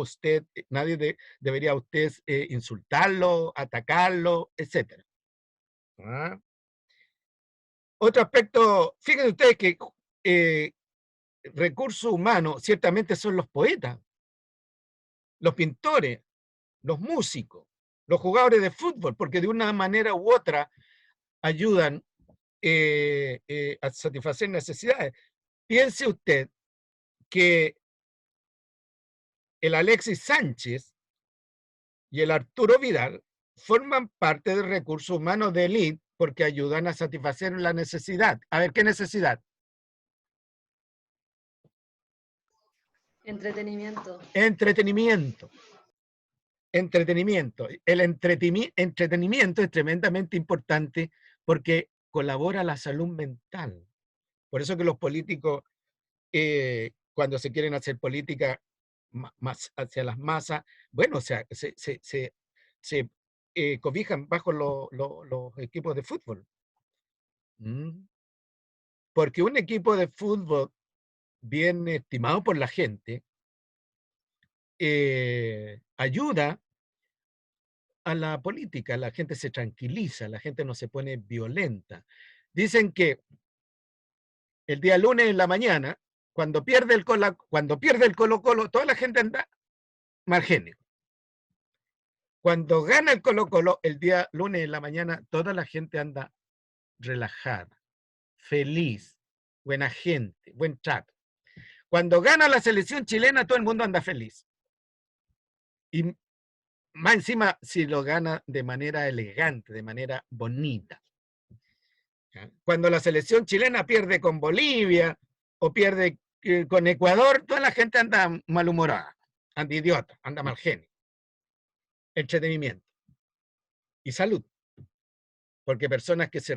insultarlo, atacarlo, etc. ¿Ah? Otro aspecto, fíjense ustedes que recursos humanos ciertamente son los poetas. los pintores, los músicos, los jugadores de fútbol, porque de una manera u otra ayudan a satisfacer necesidades. Piense usted que el Alexis Sánchez y el Arturo Vidal forman parte del recurso humano de élite porque ayudan a satisfacer la necesidad. A ver, ¿qué necesidad? Entretenimiento. Entretenimiento. Entretenimiento. El entretenimiento es tremendamente importante porque colabora a la salud mental. Por eso que los políticos, cuando se quieren hacer política más hacia las masas, bueno, o sea, se cobijan bajo los equipos de fútbol. Porque un equipo de fútbol bien estimado por la gente ayuda a la política, la gente se tranquiliza, la gente no se pone violenta. Dicen que el día lunes en la mañana, cuando pierde el Colo-Colo, toda la gente anda mal genio. Cuando gana el Colo-Colo, el día lunes en la mañana, toda la gente anda relajada, feliz, buena gente, buen trato. Cuando gana la selección chilena, todo el mundo anda feliz. Y más encima, si lo gana de manera elegante, de manera bonita. Cuando la selección chilena pierde con Bolivia o pierde con Ecuador, toda la gente anda malhumorada, anda idiota, anda mal genio. Entretenimiento y salud. Porque personas que si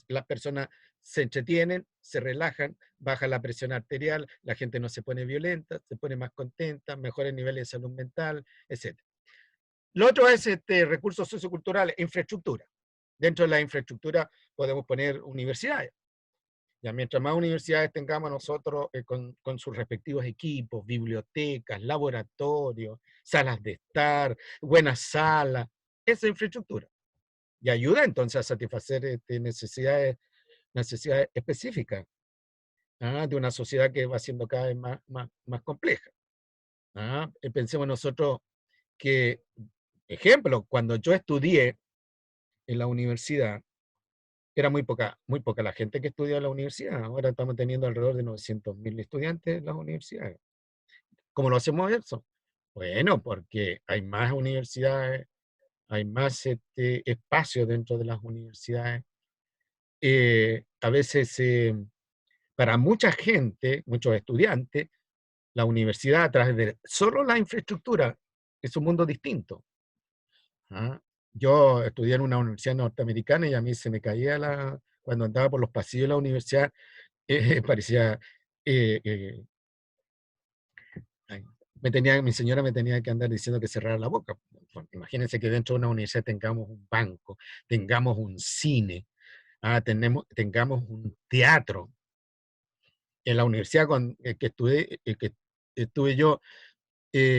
las personas se entretienen, se relajan, baja la presión arterial, la gente no se pone violenta, se pone más contenta, mejores niveles de salud mental, etc. Lo otro es recursos socioculturales, infraestructura. Dentro de la infraestructura podemos poner universidades. Ya mientras más universidades tengamos nosotros con sus respectivos equipos, bibliotecas, laboratorios, salas de estar, buenas salas, esa infraestructura. Y ayuda entonces a satisfacer necesidades específicas de una sociedad que va siendo cada vez más compleja. Pensemos nosotros que, ejemplo, cuando yo estudié en la universidad, era muy poca la gente que estudiaba en la universidad. Ahora estamos teniendo alrededor de 900.000 estudiantes en las universidades. ¿Cómo lo hacemos eso? Bueno, porque hay más universidades, hay más espacios dentro de las universidades. A veces, para mucha gente, muchos estudiantes, la universidad a través de solo la infraestructura es un mundo distinto. Yo estudié en una universidad norteamericana y a mí se me caía cuando andaba por los pasillos de la universidad, parecía... mi señora me tenía que andar diciendo que cerrara la boca. Bueno, imagínense que dentro de una universidad tengamos un banco, tengamos un cine, tengamos un teatro. En la universidad que estuve yo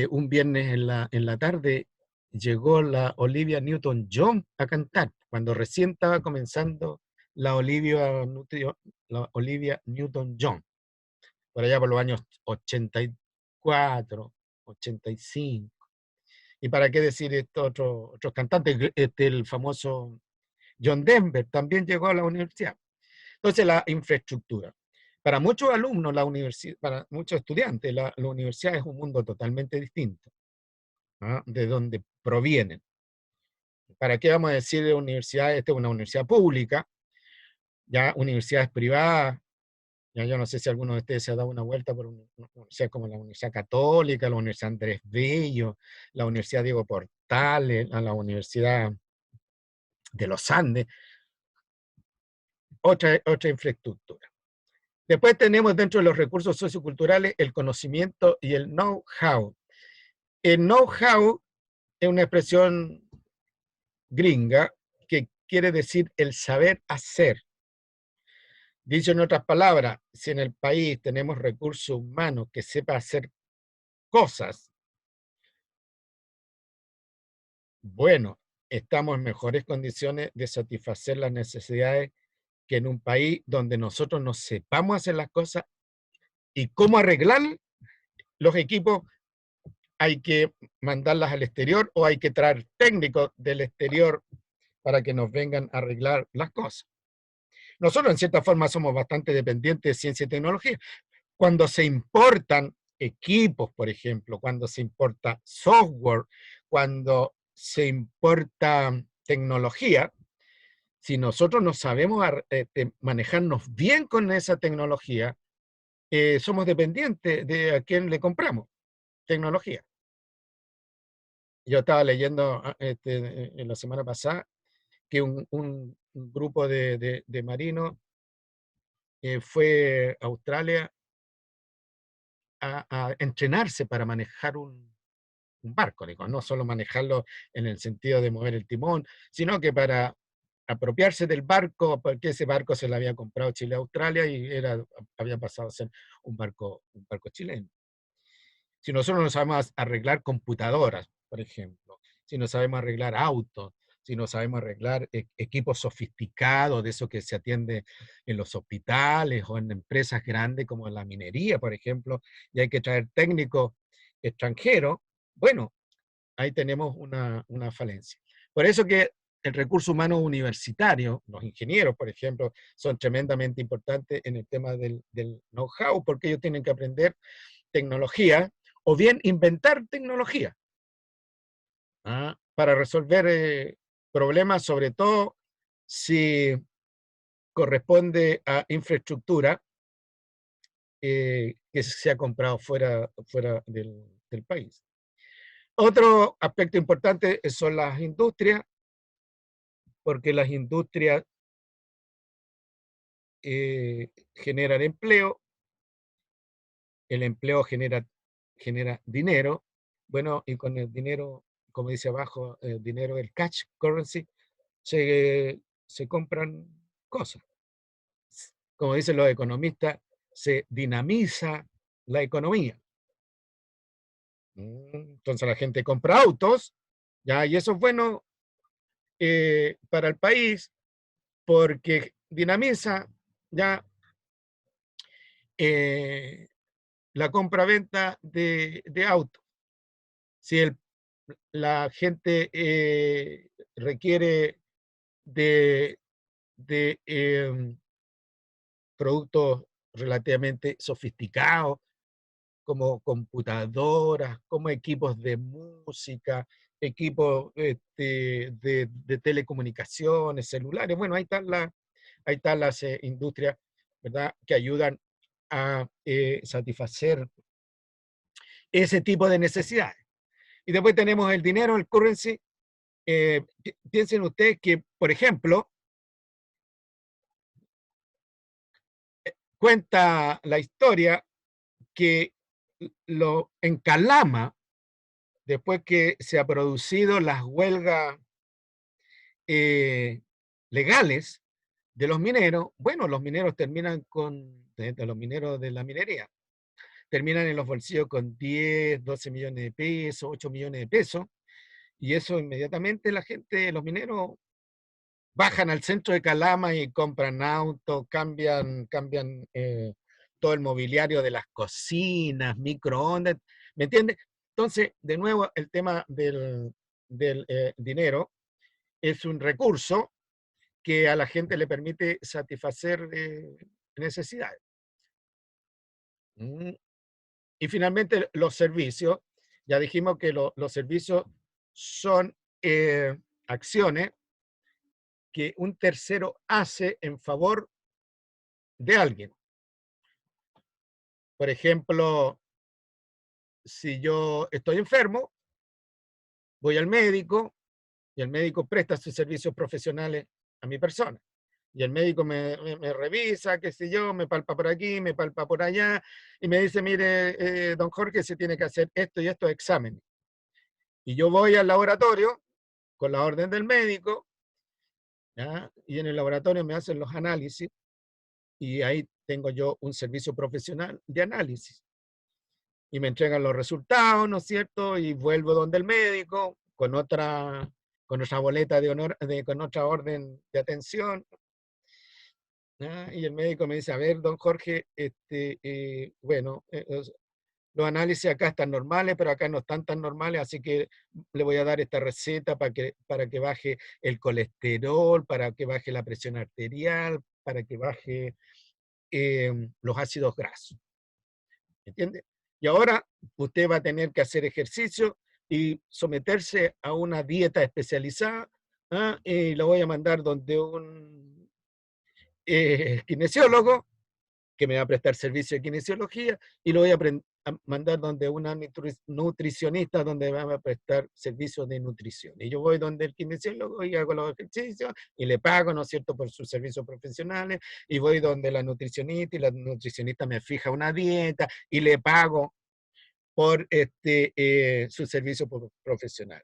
un viernes en la tarde, llegó la Olivia Newton-John a cantar, cuando recién estaba comenzando la Olivia Newton-John, por allá por los años 84, 85. Y para qué decir otros cantantes, el famoso John Denver también llegó a la universidad. Entonces, la infraestructura. Para muchos alumnos, para muchos estudiantes, la universidad es un mundo totalmente distinto de donde provienen. ¿Para qué vamos a decir de universidad? Esta es una universidad pública, ya universidades privadas. Ya yo no sé si alguno de ustedes se ha dado una vuelta por una universidad como la Universidad Católica, la Universidad Andrés Bello, la Universidad Diego Portales, la Universidad de los Andes. Otra infraestructura. Después tenemos dentro de los recursos socioculturales el conocimiento y el know-how. El know-how es una expresión gringa que quiere decir el saber hacer. Dicho en otras palabras, si en el país tenemos recursos humanos que sepa hacer cosas, bueno, estamos en mejores condiciones de satisfacer las necesidades que en un país donde nosotros no sepamos hacer las cosas y cómo arreglar los equipos hay que mandarlas al exterior o hay que traer técnicos del exterior para que nos vengan a arreglar las cosas. Nosotros en cierta forma somos bastante dependientes de ciencia y tecnología. Cuando se importan equipos, por ejemplo, cuando se importa software, cuando se importa tecnología, si nosotros no sabemos manejarnos bien con esa tecnología, somos dependientes de a quién le compramos tecnología. Yo estaba leyendo en la semana pasada que un grupo de marinos fue a Australia a entrenarse para manejar un barco, digo, no solo manejarlo en el sentido de mover el timón, sino que para apropiarse del barco, porque ese barco se lo había comprado Chile a Australia y había pasado a ser un barco chileno. Si nosotros no sabemos arreglar computadoras, por ejemplo, si no sabemos arreglar autos, si no sabemos arreglar equipos sofisticados, de eso que se atiende en los hospitales o en empresas grandes como la minería, por ejemplo, y hay que traer técnicos extranjeros, bueno, ahí tenemos una falencia. Por eso que el recurso humano universitario, los ingenieros, por ejemplo, son tremendamente importantes en el tema del know-how, porque ellos tienen que aprender tecnología o bien inventar tecnología para resolver problemas, sobre todo si corresponde a infraestructura que se ha comprado fuera del país. Otro aspecto importante son las industrias, porque las industrias generan empleo, el empleo genera dinero, bueno, y con el dinero, como dice abajo, el dinero del cash currency, se compran cosas. Como dicen los economistas, se dinamiza la economía. Entonces la gente compra autos, ¿ya? Y eso es bueno para el país porque dinamiza ya la compra-venta de autos. Si la gente requiere de productos relativamente sofisticados, como computadoras, como equipos de música, equipos de telecomunicaciones, celulares. Bueno, ahí están las industrias, ¿verdad?, que ayudan a satisfacer ese tipo de necesidades. Y después tenemos el dinero, el currency. Piensen ustedes que, por ejemplo, cuenta la historia que en Calama, después que se han producido las huelgas legales de los mineros, bueno, los mineros terminan de los mineros de la minería, terminan en los bolsillos con 10, 12 millones de pesos, 8 millones de pesos, y eso inmediatamente la gente, los mineros, bajan al centro de Calama y compran autos, cambian todo el mobiliario de las cocinas, microondas, ¿me entiendes? Entonces, de nuevo, el tema del dinero es un recurso que a la gente le permite satisfacer necesidades. Y finalmente, los servicios. Ya dijimos que los servicios son acciones que un tercero hace en favor de alguien. Por ejemplo, si yo estoy enfermo, voy al médico y el médico presta sus servicios profesionales a mi persona. Y el médico me revisa, qué sé yo, me palpa por aquí, me palpa por allá, y me dice, mire, don Jorge, se tiene que hacer esto y estos exámenes. Y yo voy al laboratorio con la orden del médico, ¿ya? Y en el laboratorio me hacen los análisis, y ahí tengo yo un servicio profesional de análisis. Y me entregan los resultados, ¿no es cierto? Y vuelvo donde el médico con otra boleta de honor, con otra orden de atención. Y el médico me dice, a ver, don Jorge, bueno, Los análisis acá están normales, pero acá no están tan normales, así que le voy a dar esta receta para que baje el colesterol, para que baje la presión arterial, para que baje los ácidos grasos. ¿Entiende? Y ahora usted va a tener que hacer ejercicio y someterse a una dieta especializada, ¿ah? Y lo voy a mandar donde un kinesiólogo que me va a prestar servicio de kinesiología y lo voy a mandar donde una nutricionista donde me va a prestar servicios de nutrición. Y yo voy donde el kinesiólogo y hago los ejercicios y le pago, ¿no es cierto?, por sus servicios profesionales, y voy donde la nutricionista y la nutricionista me fija una dieta y le pago por su servicio profesional.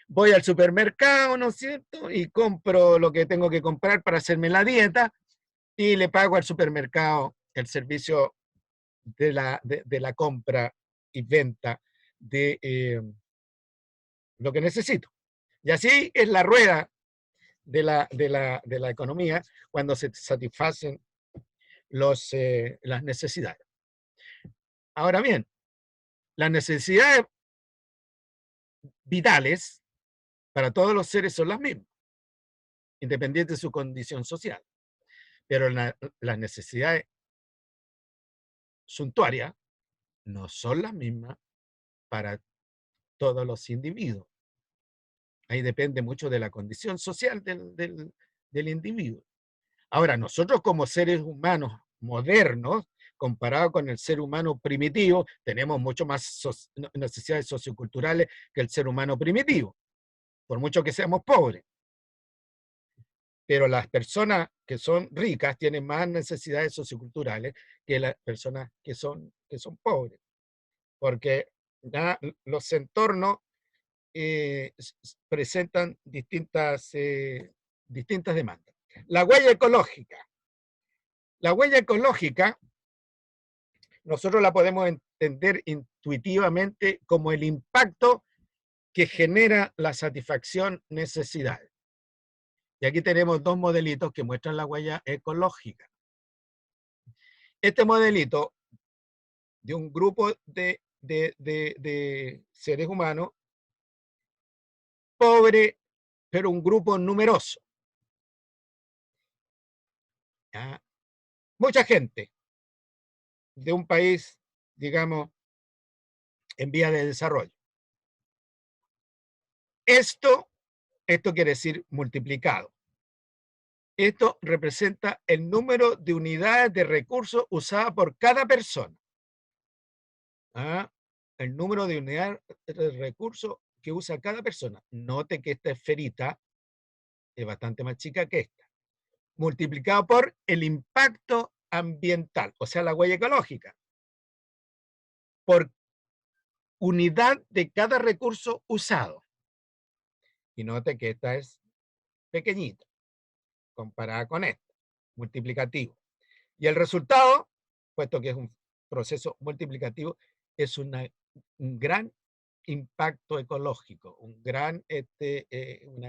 Voy al supermercado, ¿no es cierto?, y compro lo que tengo que comprar para hacerme la dieta, y le pago al supermercado el servicio de la compra y venta de lo que necesito. Y así es la rueda de la economía cuando se satisfacen las necesidades. Ahora bien, las necesidades vitales para todos los seres son las mismas, independiente de su condición social. Pero las necesidades suntuarias no son las mismas para todos los individuos. Ahí depende mucho de la condición social del individuo. Ahora, nosotros como seres humanos modernos, comparado con el ser humano primitivo, tenemos mucho más necesidades socioculturales que el ser humano primitivo, por mucho que seamos pobres. Pero las personas que son ricas tienen más necesidades socioculturales que las personas que son pobres, porque ya los entornos presentan distintas demandas. La huella ecológica. La huella ecológica, nosotros la podemos entender intuitivamente como el impacto que genera la satisfacción necesidad. Y aquí tenemos dos modelitos que muestran la huella ecológica. Este modelito de un grupo de seres humanos pobre, pero un grupo numeroso. ¿Ya? Mucha gente de un país, digamos, en vía de desarrollo. Esto quiere decir multiplicado. Esto representa el número de unidades de recursos usadas por cada persona. ¿Ah? El número de unidades de recursos que usa cada persona. Note que esta esferita es bastante más chica que esta. Multiplicado por el impacto ambiental, o sea, la huella ecológica, por unidad de cada recurso usado. Y note que esta es pequeñita, comparada con esta, multiplicativo. Y el resultado, puesto que es un proceso multiplicativo, es un gran impacto ecológico, una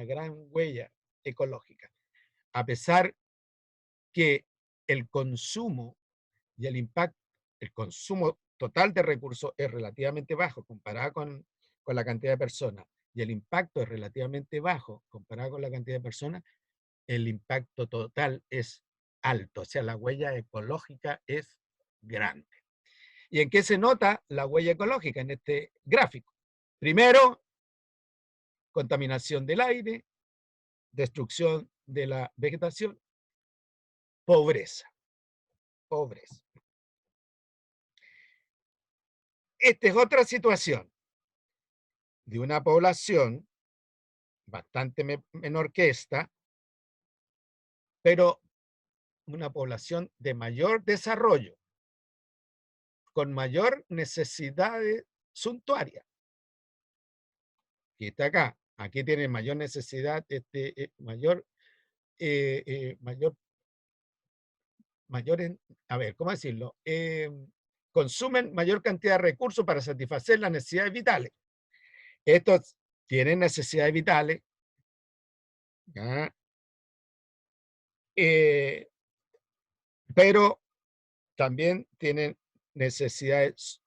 gran huella ecológica. A pesar que el consumo y el impacto, el consumo total de recursos es relativamente bajo comparado con la cantidad de personas, y el impacto es relativamente bajo comparado con la cantidad de personas, el impacto total es alto, o sea, la huella ecológica es grande. ¿Y en qué se nota la huella ecológica en este gráfico? Primero, contaminación del aire, destrucción de la vegetación, pobreza. Pobreza. Esta es otra situación de una población bastante menor que esta, pero una población de mayor desarrollo, con mayor necesidades suntuarias. Y está acá. Aquí tienen mayor necesidad, a ver, ¿cómo decirlo? Consumen mayor cantidad de recursos para satisfacer las necesidades vitales. Estos tienen necesidades vitales, ¿ya? Pero también tienen necesidades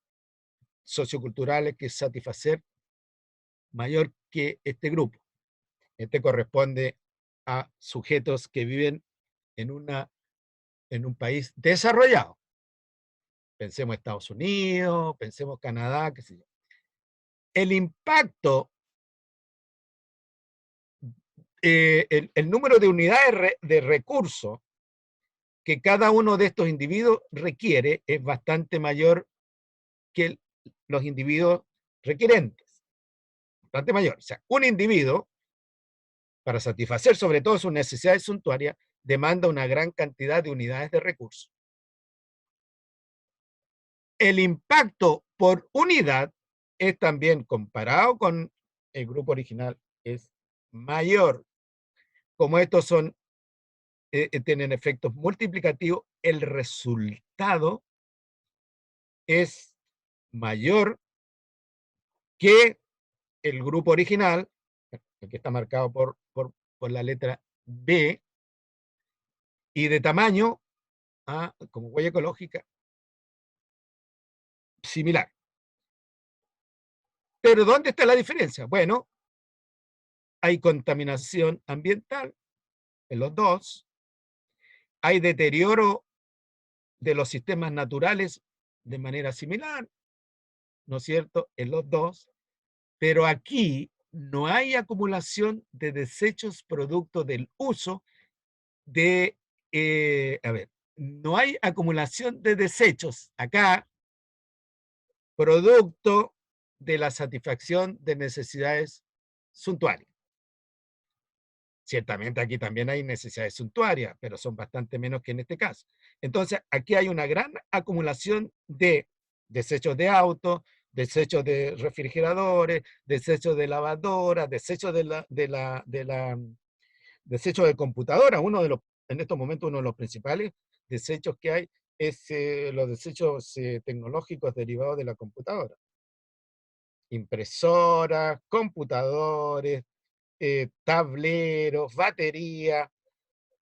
socioculturales que satisfacer mayor que este grupo. Este corresponde a sujetos que viven en un país desarrollado. Pensemos Estados Unidos, pensemos Canadá, qué sé yo. El impacto, el número de unidades de recursos que cada uno de estos individuos requiere es bastante mayor que los individuos requerentes. Bastante mayor. O sea, un individuo, para satisfacer sobre todo sus necesidades suntuarias, demanda una gran cantidad de unidades de recursos. El impacto por unidad es también, comparado con el grupo original, es mayor. Como estos son, tienen efectos multiplicativos, el resultado es mayor que el grupo original, el que está marcado por la letra B, y de tamaño, como huella ecológica, similar. Pero ¿dónde está la diferencia? Bueno, hay contaminación ambiental en los dos, hay deterioro de los sistemas naturales de manera similar, ¿no es cierto?, en los dos, pero aquí no hay acumulación de desechos producto del uso de, no hay acumulación de desechos acá producto de la satisfacción de necesidades suntuarias. Ciertamente aquí también hay necesidades suntuarias, pero son bastante menos que en este caso. Entonces, aquí hay una gran acumulación de desechos de autos, desechos de refrigeradores, desechos de lavadoras, desechos desechos de computadora. En estos momentos, uno de los principales desechos que hay es los desechos tecnológicos derivados de la computadora. Impresoras, computadores, tableros, baterías,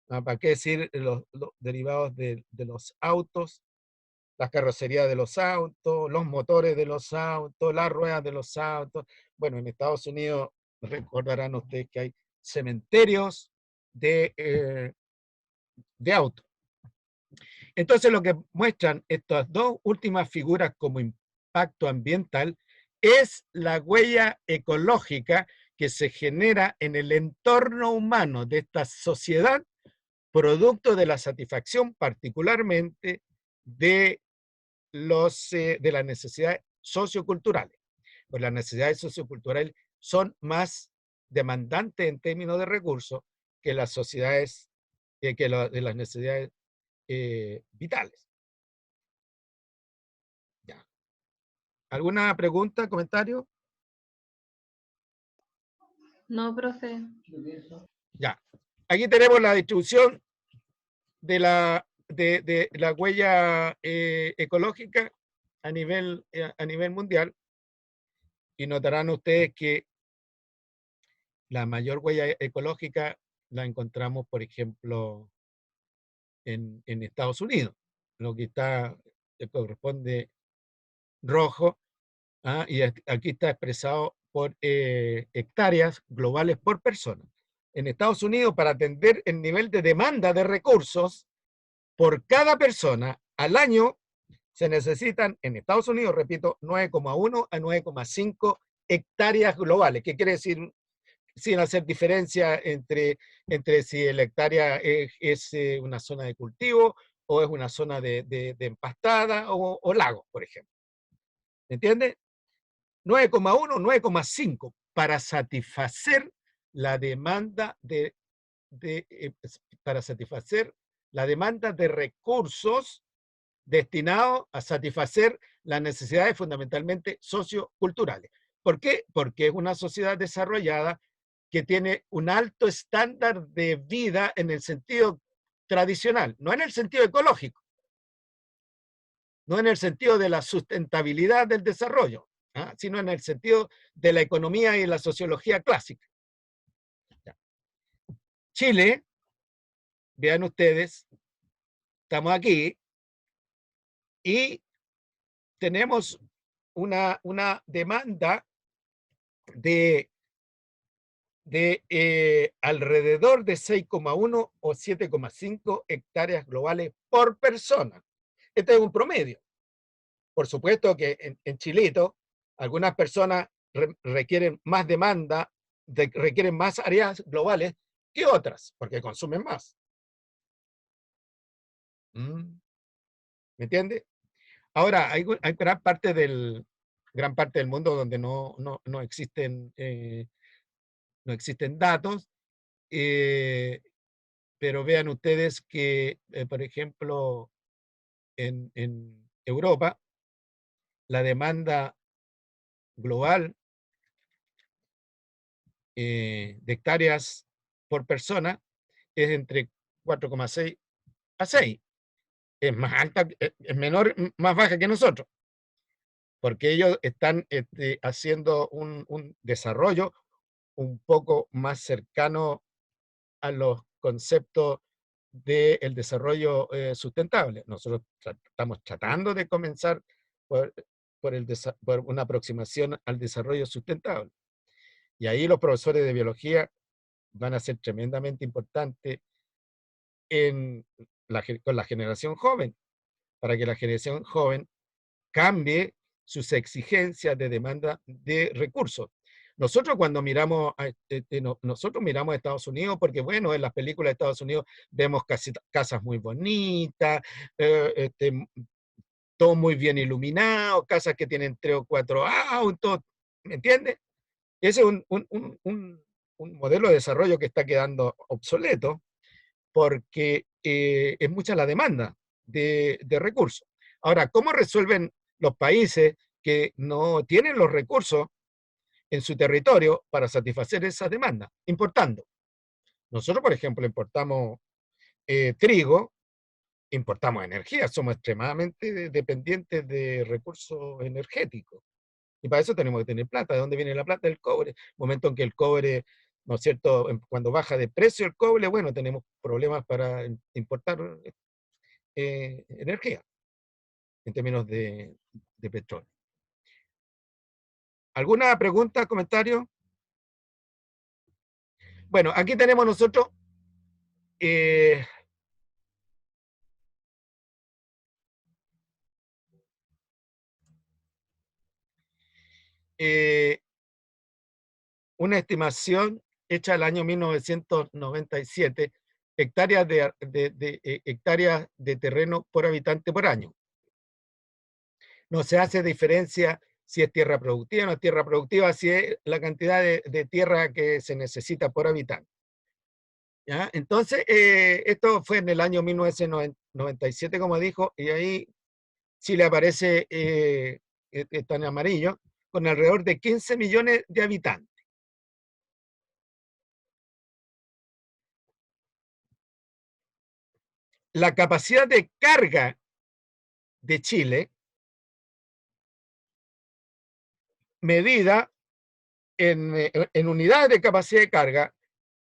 ¿para qué decir los derivados de los autos, las carrocerías de los autos, los motores de los autos, las ruedas de los autos? Bueno, en Estados Unidos recordarán ustedes que hay cementerios de autos. Entonces, lo que muestran estas dos últimas figuras como impacto ambiental es la huella ecológica que se genera en el entorno humano de esta sociedad, producto de la satisfacción particularmente de las necesidades socioculturales. Pues las necesidades socioculturales son más demandantes en términos de recursos que las sociedades, de las necesidades vitales. Ya. ¿Alguna pregunta, comentario? No, profe. Ya. Aquí tenemos la distribución de la huella ecológica a nivel mundial, y notarán ustedes que la mayor huella ecológica la encontramos, por ejemplo, en Estados Unidos, lo que corresponde rojo, y aquí está expresado por hectáreas globales por persona. En Estados Unidos, para atender el nivel de demanda de recursos por cada persona al año, se necesitan, en Estados Unidos, repito, 9,1 a 9,5 hectáreas globales. ¿Qué quiere decir? Sin hacer diferencia entre si la hectárea es una zona de cultivo o es una zona de empastada o lagos, por ejemplo. ¿Me entiende? 9,1, 9,5 para satisfacer la demanda para satisfacer la demanda de recursos destinados a satisfacer las necesidades fundamentalmente socioculturales. ¿Por qué? Porque es una sociedad desarrollada que tiene un alto estándar de vida en el sentido tradicional, no en el sentido ecológico, no en el sentido de la sustentabilidad del desarrollo, sino en el sentido de la economía y la sociología clásica. Ya. Chile, vean ustedes, estamos aquí y tenemos una demanda de alrededor de 6,1 o 7,5 hectáreas globales por persona. Este es un promedio. Por supuesto que en Chilito algunas personas requieren más demanda, requieren más áreas globales que otras, porque consumen más. ¿Me entiende? Ahora, hay gran parte del mundo donde no existen datos, pero vean ustedes que, por ejemplo, en Europa, la demanda global de hectáreas por persona es entre 4,6 a 6. Es más alta, es menor, más baja que nosotros, porque ellos están haciendo un desarrollo un poco más cercano a los conceptos del desarrollo sustentable. Nosotros estamos tratando de comenzar por, por una aproximación al desarrollo sustentable. Y ahí los profesores de biología van a ser tremendamente importantes con la generación joven, para que la generación joven cambie sus exigencias de demanda de recursos. Nosotros cuando miramos nosotros miramos a Estados Unidos porque, bueno, en las películas de Estados Unidos vemos casas muy bonitas, todo muy bien iluminado, casas que tienen 3 o 4 autos, ¿me entiendes? Ese es un modelo de desarrollo que está quedando obsoleto porque es mucha la demanda de recursos. Ahora, ¿cómo resuelven los países que no tienen los recursos en su territorio para satisfacer esas demandas? Importando. Nosotros, por ejemplo, importamos trigo, importamos energía, somos extremadamente dependientes de recursos energéticos. Y para eso tenemos que tener plata. ¿De dónde viene la plata? Del cobre. Momento en que el cobre, ¿no es cierto? Cuando baja de precio el cobre, bueno, tenemos problemas para importar energía en términos de petróleo. ¿Alguna pregunta, comentario? Bueno, aquí tenemos nosotros una estimación hecha el año 1997, hectáreas hectáreas de terreno por habitante por año. No se hace diferencia si es tierra productiva o no es tierra productiva, si es la cantidad de tierra que se necesita por habitante. ¿Ya? Entonces, esto fue en el año 1997, como dijo, y ahí Chile aparece, está en amarillo, con alrededor de 15 millones de habitantes. La capacidad de carga de Chile, medida en unidades de capacidad de carga,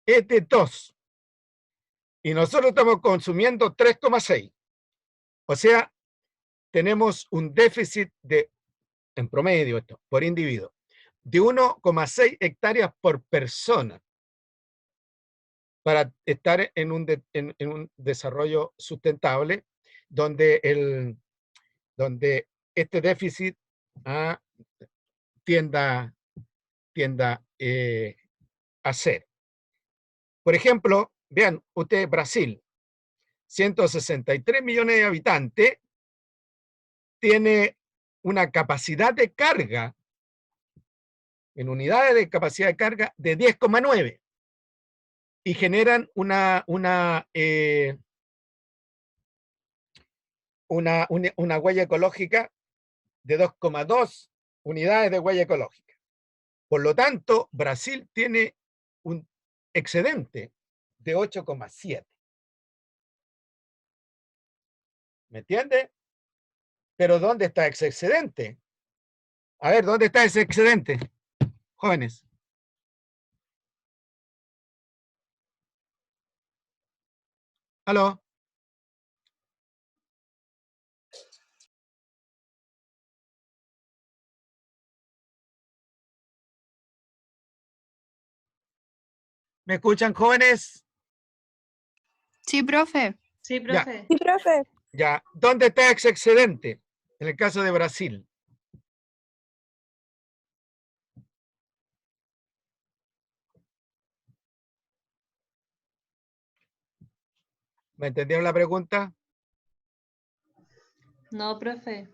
es de 2. Y nosotros estamos consumiendo 3,6. O sea, tenemos un déficit en promedio, esto, por individuo, de 1,6 hectáreas por persona para estar en un desarrollo sustentable donde, donde este déficit tienda a ser. Por ejemplo, vean ustedes Brasil, 163 millones de habitantes, tiene una capacidad de carga, en unidades de capacidad de carga, de 10,9 y generan una huella ecológica de 2,2 unidades de huella ecológica. Por lo tanto, Brasil tiene un excedente de 8,7. ¿Me entiende? Pero ¿dónde está ese excedente? A ver, ¿dónde está ese excedente? Jóvenes. ¿Aló? ¿Me escuchan, jóvenes? Sí, profe. Sí, Ya. profe. Sí, profe. Ya. ¿Dónde está ese excedente? En el caso de Brasil. ¿Me entendieron la pregunta? No, profe.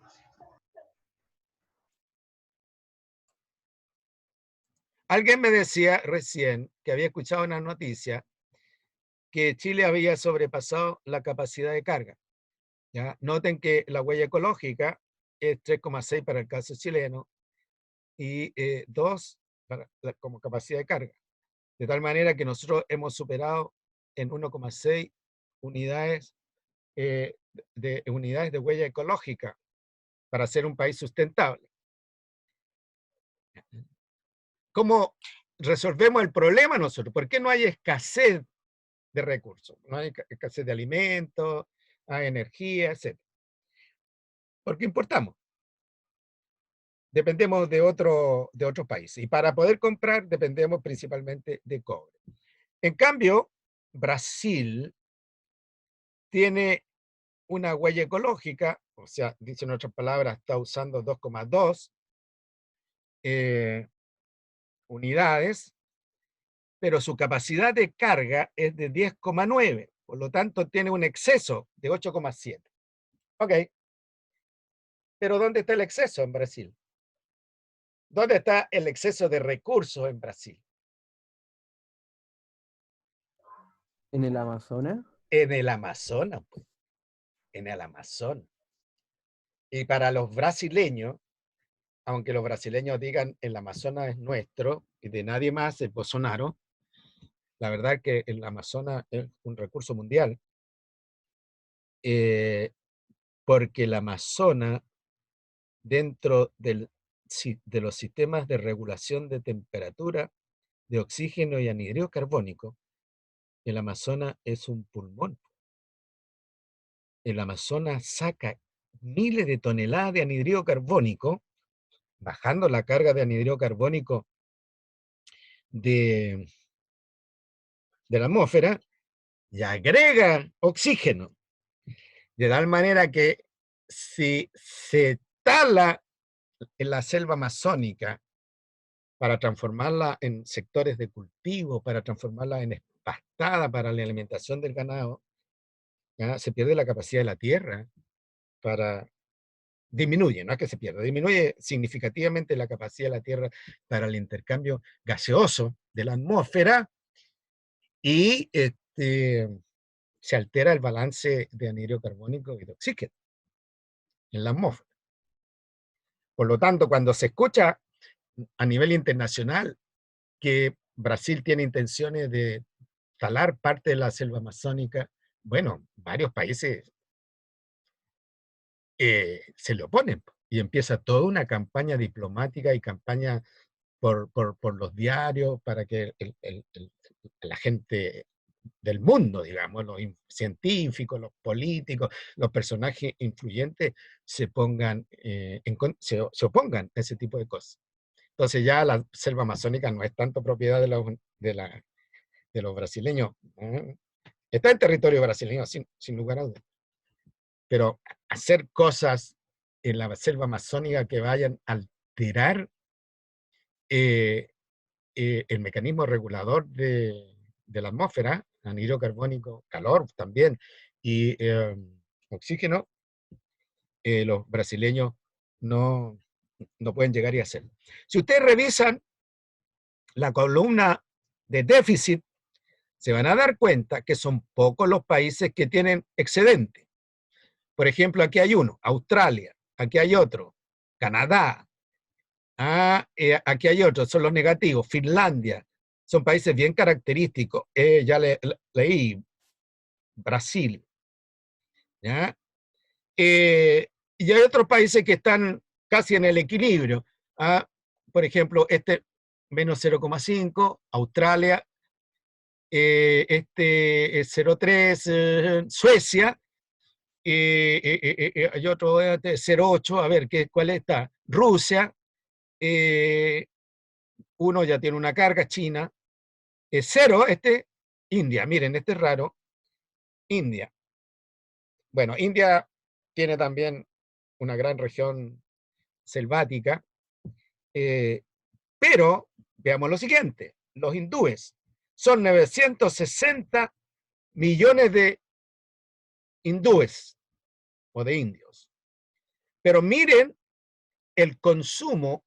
Alguien me decía recién que había escuchado una noticia que Chile había sobrepasado la capacidad de carga. ¿Ya? Noten que la huella ecológica es 3,6 para el caso chileno y 2 como capacidad de carga. De tal manera que nosotros hemos superado en 1,6 unidades unidades de huella ecológica para ser un país sustentable. ¿Cómo resolvemos el problema nosotros? ¿Por qué no hay escasez de recursos? No hay escasez de alimentos, hay energía, etc. Porque importamos. Dependemos de otros países. Y para poder comprar dependemos principalmente de cobre. En cambio, Brasil tiene una huella ecológica, o sea, dicho en otras palabras, está usando 2,2 unidades, pero su capacidad de carga es de 10,9, por lo tanto tiene un exceso de 8,7. Ok. Pero ¿dónde está el exceso en Brasil? ¿Dónde está el exceso de recursos en Brasil? ¿En el Amazonas? En el Amazonas, pues. En el Amazonas. Y para los brasileños, aunque los brasileños digan el Amazonas es nuestro y de nadie más, el Bolsonaro, la verdad que el Amazonas es un recurso mundial, porque el Amazonas, dentro de los sistemas de regulación de temperatura, de oxígeno y anhídrido carbónico, el Amazonas es un pulmón. El Amazonas saca miles de toneladas de anhídrido carbónico, bajando la carga de anhídrido carbónico de la atmósfera, y agrega oxígeno. De tal manera que si se tala en la selva amazónica para transformarla en sectores de cultivo, para transformarla en pastada para la alimentación del ganado, ¿ya? Se pierde la capacidad de la tierra para... Disminuye, no es que se pierda, disminuye significativamente la capacidad de la tierra para el intercambio gaseoso de la atmósfera y se altera el balance de anhídrido carbónico y de oxígeno en la atmósfera. Por lo tanto, cuando se escucha a nivel internacional que Brasil tiene intenciones de talar parte de la selva amazónica, bueno, varios países se le oponen y empieza toda una campaña diplomática y campaña por los diarios para que la gente del mundo, digamos, los científicos, los políticos, los personajes influyentes se pongan, se opongan a ese tipo de cosas. Entonces ya la selva amazónica no es tanto propiedad de los brasileños. Está en territorio brasileño, sin lugar a dudas. Pero hacer cosas en la selva amazónica que vayan a alterar el mecanismo regulador de la atmósfera, anhídrido carbónico, calor también, y oxígeno, los brasileños no pueden llegar y hacerlo. Si ustedes revisan la columna de déficit, se van a dar cuenta que son pocos los países que tienen excedente. Por ejemplo, aquí hay uno, Australia, aquí hay otro, Canadá, aquí hay otro, son los negativos, Finlandia, son países bien característicos. Ya leí, Brasil, ¿ya? Y hay otros países que están casi en el equilibrio. Por ejemplo, menos 0,5, Australia, este es 0,3, Suecia, hay otro 0,8, a ver, ¿cuál está? Rusia, uno ya tiene una carga, China, Es 0, India. Miren, este es raro. India. Bueno, India tiene también una gran región selvática, pero veamos lo siguiente. Los hindúes son 960 millones de hindúes o de indios. Pero miren el consumo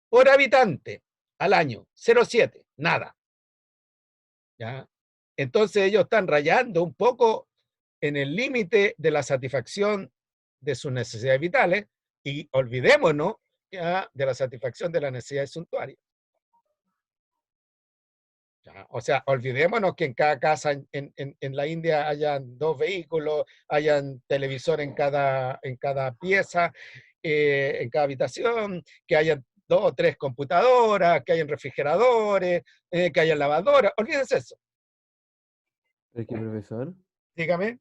por habitante al año, 0,7, nada. ¿Ya? Entonces ellos están rayando un poco en el límite de la satisfacción de sus necesidades vitales y olvidémonos ya de la satisfacción de las necesidades suntuarias. ¿Ya? O sea, olvidémonos que en cada casa en la India hayan 2 vehículos, hayan televisor en cada pieza, en cada habitación, que hayan 2 o 3 computadoras, que hayan refrigeradores, que hayan lavadoras. Olvídense eso. Es que, profesor, Dígame.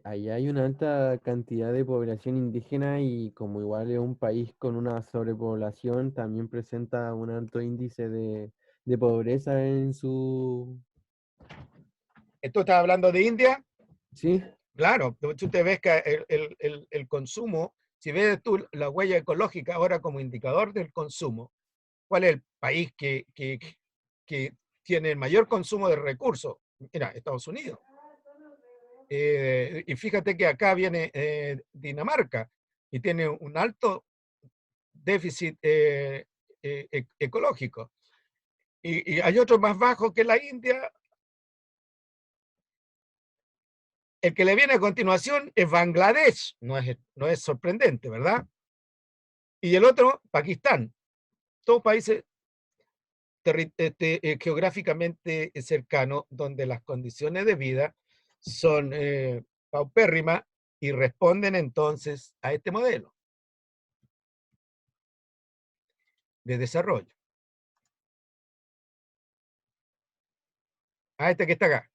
allá hay una alta cantidad de población indígena y como igual es un país con una sobrepoblación, también presenta un alto índice de pobreza en su... ¿Tú estás hablando de India? Sí, Claro, tú te ves que el consumo, si ves tú la huella ecológica ahora como indicador del consumo, ¿cuál es el país que tiene el mayor consumo de recursos? Mira, Estados Unidos. Y fíjate que acá viene Dinamarca y tiene un alto déficit ecológico. Y hay otro más bajo que la India. El que le viene a continuación es Bangladesh, no es sorprendente, ¿verdad? Y el otro, Pakistán. Todos países geográficamente cercanos donde las condiciones de vida son paupérrimas y responden entonces a este modelo de desarrollo. A este que está acá.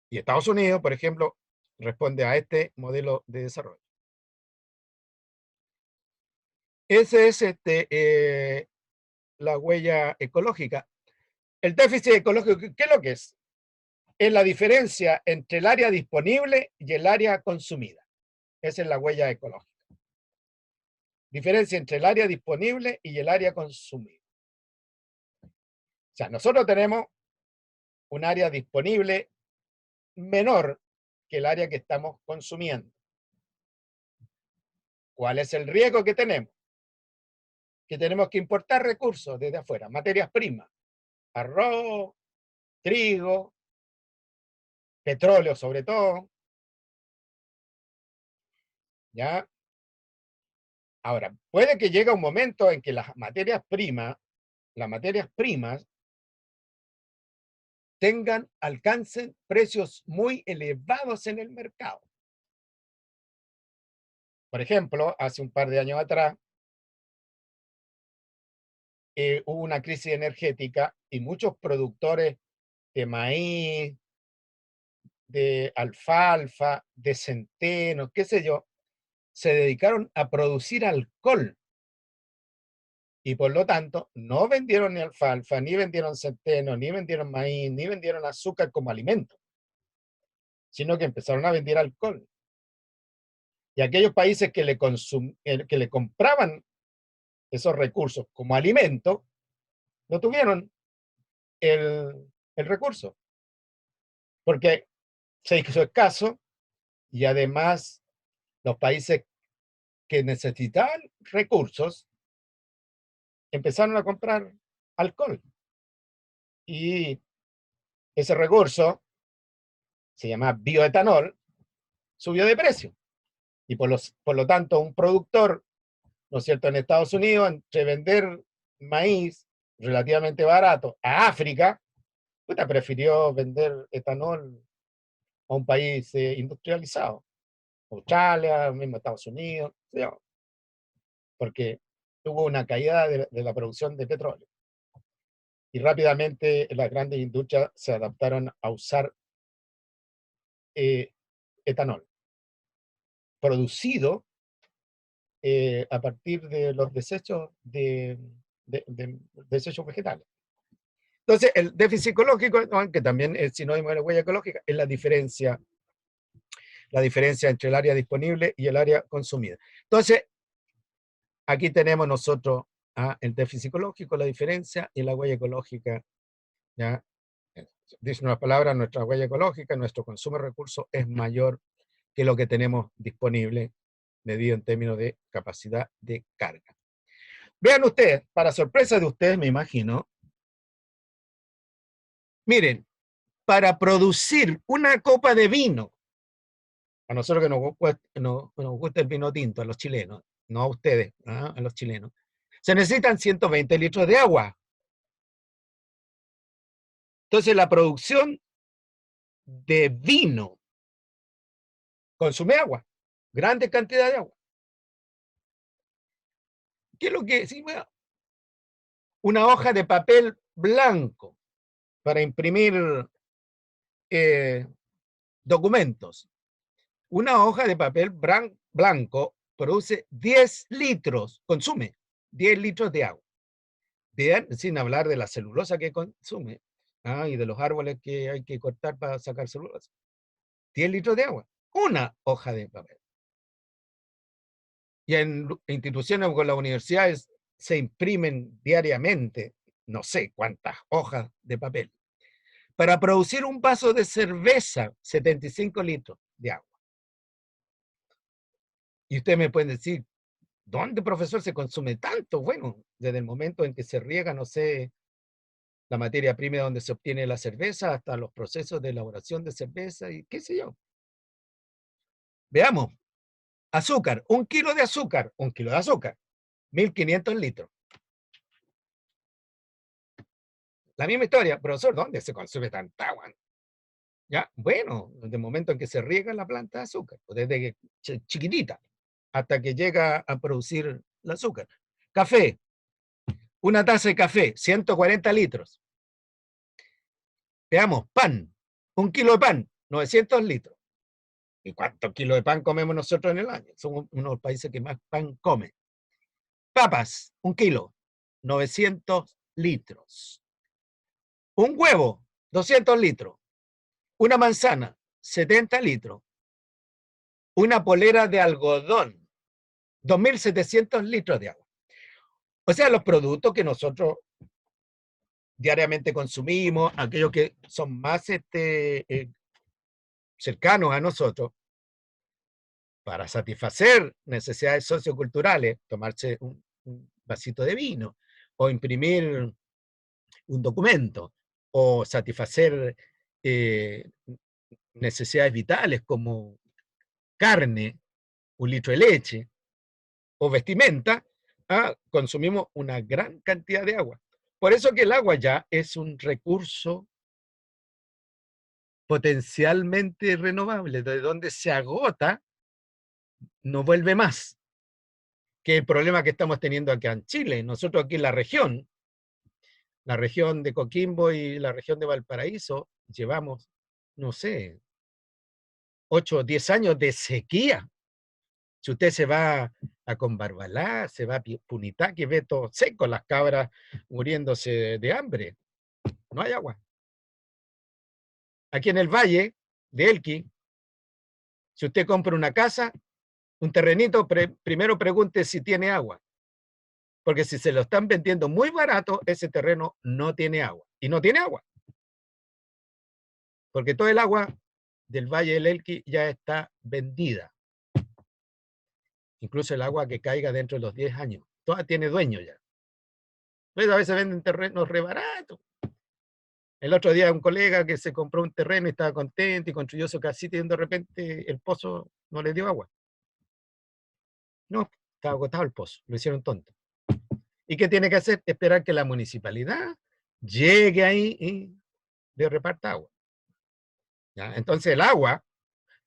Y Estados Unidos, por ejemplo, responde a este modelo de desarrollo. Ese es la huella ecológica. El déficit ecológico, ¿qué es lo que es? Es la diferencia entre el área disponible y el área consumida. Esa es la huella ecológica. Diferencia entre el área disponible y el área consumida. O sea, nosotros tenemos un área disponible menor que el área que estamos consumiendo. ¿Cuál es el riesgo que tenemos? Que tenemos que importar recursos desde afuera, materias primas, arroz, trigo, petróleo sobre todo. ¿Ya? Ahora, puede que llegue un momento en que las materias primas alcancen precios muy elevados en el mercado. Por ejemplo, hace un par de años atrás, hubo una crisis energética y muchos productores de maíz, de alfalfa, de centeno, qué sé yo, se dedicaron a producir alcohol. Y por lo tanto, no vendieron ni alfalfa, ni vendieron centeno, ni vendieron maíz, ni vendieron azúcar como alimento, sino que empezaron a vender alcohol. Y aquellos países que le compraban esos recursos como alimento, no tuvieron el recurso, porque se hizo escaso y además los países que necesitaban recursos empezaron a comprar alcohol. Y ese recurso, se llama bioetanol, subió de precio. Y por lo tanto, un productor, ¿no es cierto?, en Estados Unidos, entre vender maíz relativamente barato a África, prefirió vender etanol a un país industrializado. Australia, mismo Estados Unidos, ¿sí? Porque hubo una caída de la producción de petróleo. Y rápidamente las grandes industrias se adaptaron a usar etanol, producido a partir de los desechos de de desechos vegetales. Entonces, el déficit ecológico, que también es sinónimo de la huella ecológica, es la diferencia entre el área disponible y el área consumida. Entonces, aquí tenemos nosotros el déficit ecológico, la diferencia, y la huella ecológica. ¿Ya? Dice una palabra, nuestra huella ecológica, nuestro consumo de recursos es mayor que lo que tenemos disponible, medido en términos de capacidad de carga. Vean ustedes, para sorpresa de ustedes, me imagino, miren, para producir una copa de vino, a nosotros que nos gusta el vino tinto, a los chilenos, no a ustedes, a los chilenos, se necesitan 120 litros de agua. Entonces la producción de vino consume agua, grandes cantidades de agua. ¿Qué es lo que decimos? Una hoja de papel blanco para imprimir documentos. Una hoja de papel blanco produce 10 litros, consume 10 litros de agua. Bien, sin hablar de la celulosa que consume y de los árboles que hay que cortar para sacar celulosa. 10 litros de agua, una hoja de papel. Y en instituciones como las universidades se imprimen diariamente, no sé cuántas hojas de papel, para producir un vaso de cerveza, 75 litros de agua. Y ustedes me pueden decir, ¿dónde, profesor, se consume tanto? Bueno, desde el momento en que se riega, no sé, la materia prima donde se obtiene la cerveza, hasta los procesos de elaboración de cerveza y qué sé yo. Veamos. Azúcar, 1 kilo de azúcar, 1 kilo de azúcar, 1500 litros. La misma historia, profesor, ¿dónde se consume tanta agua? Ya, bueno, desde el momento en que se riega la planta de azúcar, desde que chiquitita hasta que llega a producir el azúcar. Café, una taza de café, 140 litros. Veamos, pan, 1 kilo de pan, 900 litros. ¿Y cuántos kilos de pan comemos nosotros en el año? Somos uno de los países que más pan come. Papas, 1 kilo, 900 litros. Un huevo, 200 litros. Una manzana, 70 litros. Una polera de algodón, 2.700 litros de agua. O sea, los productos que nosotros diariamente consumimos, aquellos que son más cercanos a nosotros, para satisfacer necesidades socioculturales, tomarse un vasito de vino, o imprimir un documento, o satisfacer necesidades vitales como carne, 1 litro de leche, o vestimenta, consumimos una gran cantidad de agua. Por eso que el agua ya es un recurso potencialmente renovable, de donde se agota, no vuelve más. Que el problema que estamos teniendo acá en Chile. Nosotros aquí en la región de Coquimbo y la región de Valparaíso, llevamos, no sé, 8 o 10 años de sequía. Si usted se va a Conbarbalá, se va a Punitaqui, ve todo seco, las cabras muriéndose de hambre. No hay agua. Aquí en el valle de Elqui, si usted compra una casa, un terrenito, primero pregunte si tiene agua. Porque si se lo están vendiendo muy barato, ese terreno no tiene agua. Y no tiene agua. Porque todo el agua del Valle del Elqui ya está vendida. Incluso el agua que caiga dentro de los 10 años. Toda tiene dueño ya. Entonces a veces venden terrenos re baratos. El otro día un colega que se compró un terreno y estaba contento y construyó su casita y de repente el pozo no le dio agua. No, estaba agotado el pozo. Lo hicieron tonto. ¿Y qué tiene que hacer? Esperar que la municipalidad llegue ahí y le reparta agua. ¿Ya? Entonces el agua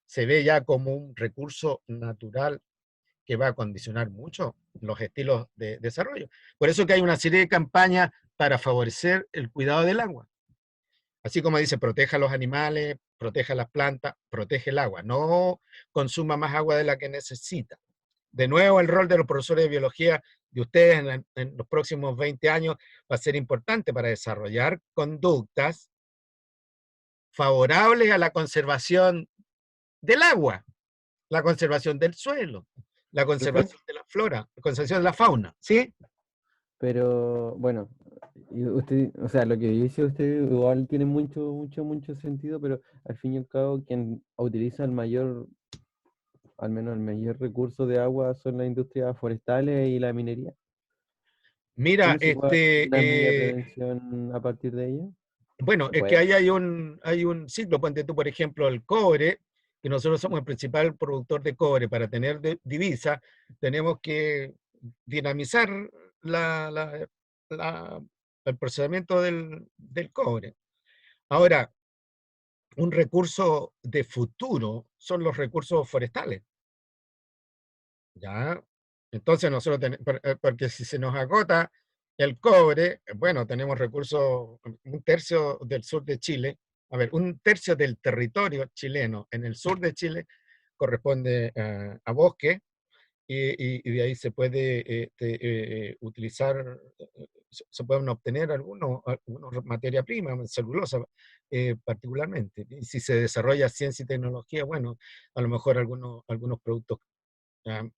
se ve ya como un recurso natural que va a condicionar mucho los estilos de desarrollo. Por eso que hay una serie de campañas para favorecer el cuidado del agua. Así como dice, proteja a los animales, proteja las plantas, protege el agua. No consuma más agua de la que necesita. De nuevo, el rol de los profesores de biología de ustedes en los próximos 20 años va a ser importante para desarrollar conductas favorables a la conservación del agua, la conservación del suelo, la conservación de la flora, la conservación de la fauna, ¿sí? Pero bueno, y usted, o sea, lo que dice usted igual tiene mucho sentido, pero al fin y al cabo quien utiliza el mayor, al menos el mayor recurso de agua son las industrias forestales y la minería. Mira, ¿Cómo se puede hacer una medida de prevención a partir de ello? bueno, ¿Se es puede? que ahí hay un ciclo, ponte tú, por ejemplo, el cobre, que nosotros somos el principal productor de cobre. Para tener divisa, tenemos que dinamizar la- la- el procesamiento del cobre. Ahora, un recurso de futuro son los recursos forestales, ¿ya? Entonces nosotros tenemos, porque si se nos agota el cobre, bueno, tenemos recursos, un tercio del sur de Chile, a ver, un tercio del territorio chileno en el sur de Chile corresponde a bosque, y de ahí se puede utilizar, se pueden obtener algunos materia prima, celulosa particularmente. Y si se desarrolla ciencia y tecnología, bueno, a lo mejor algunos productos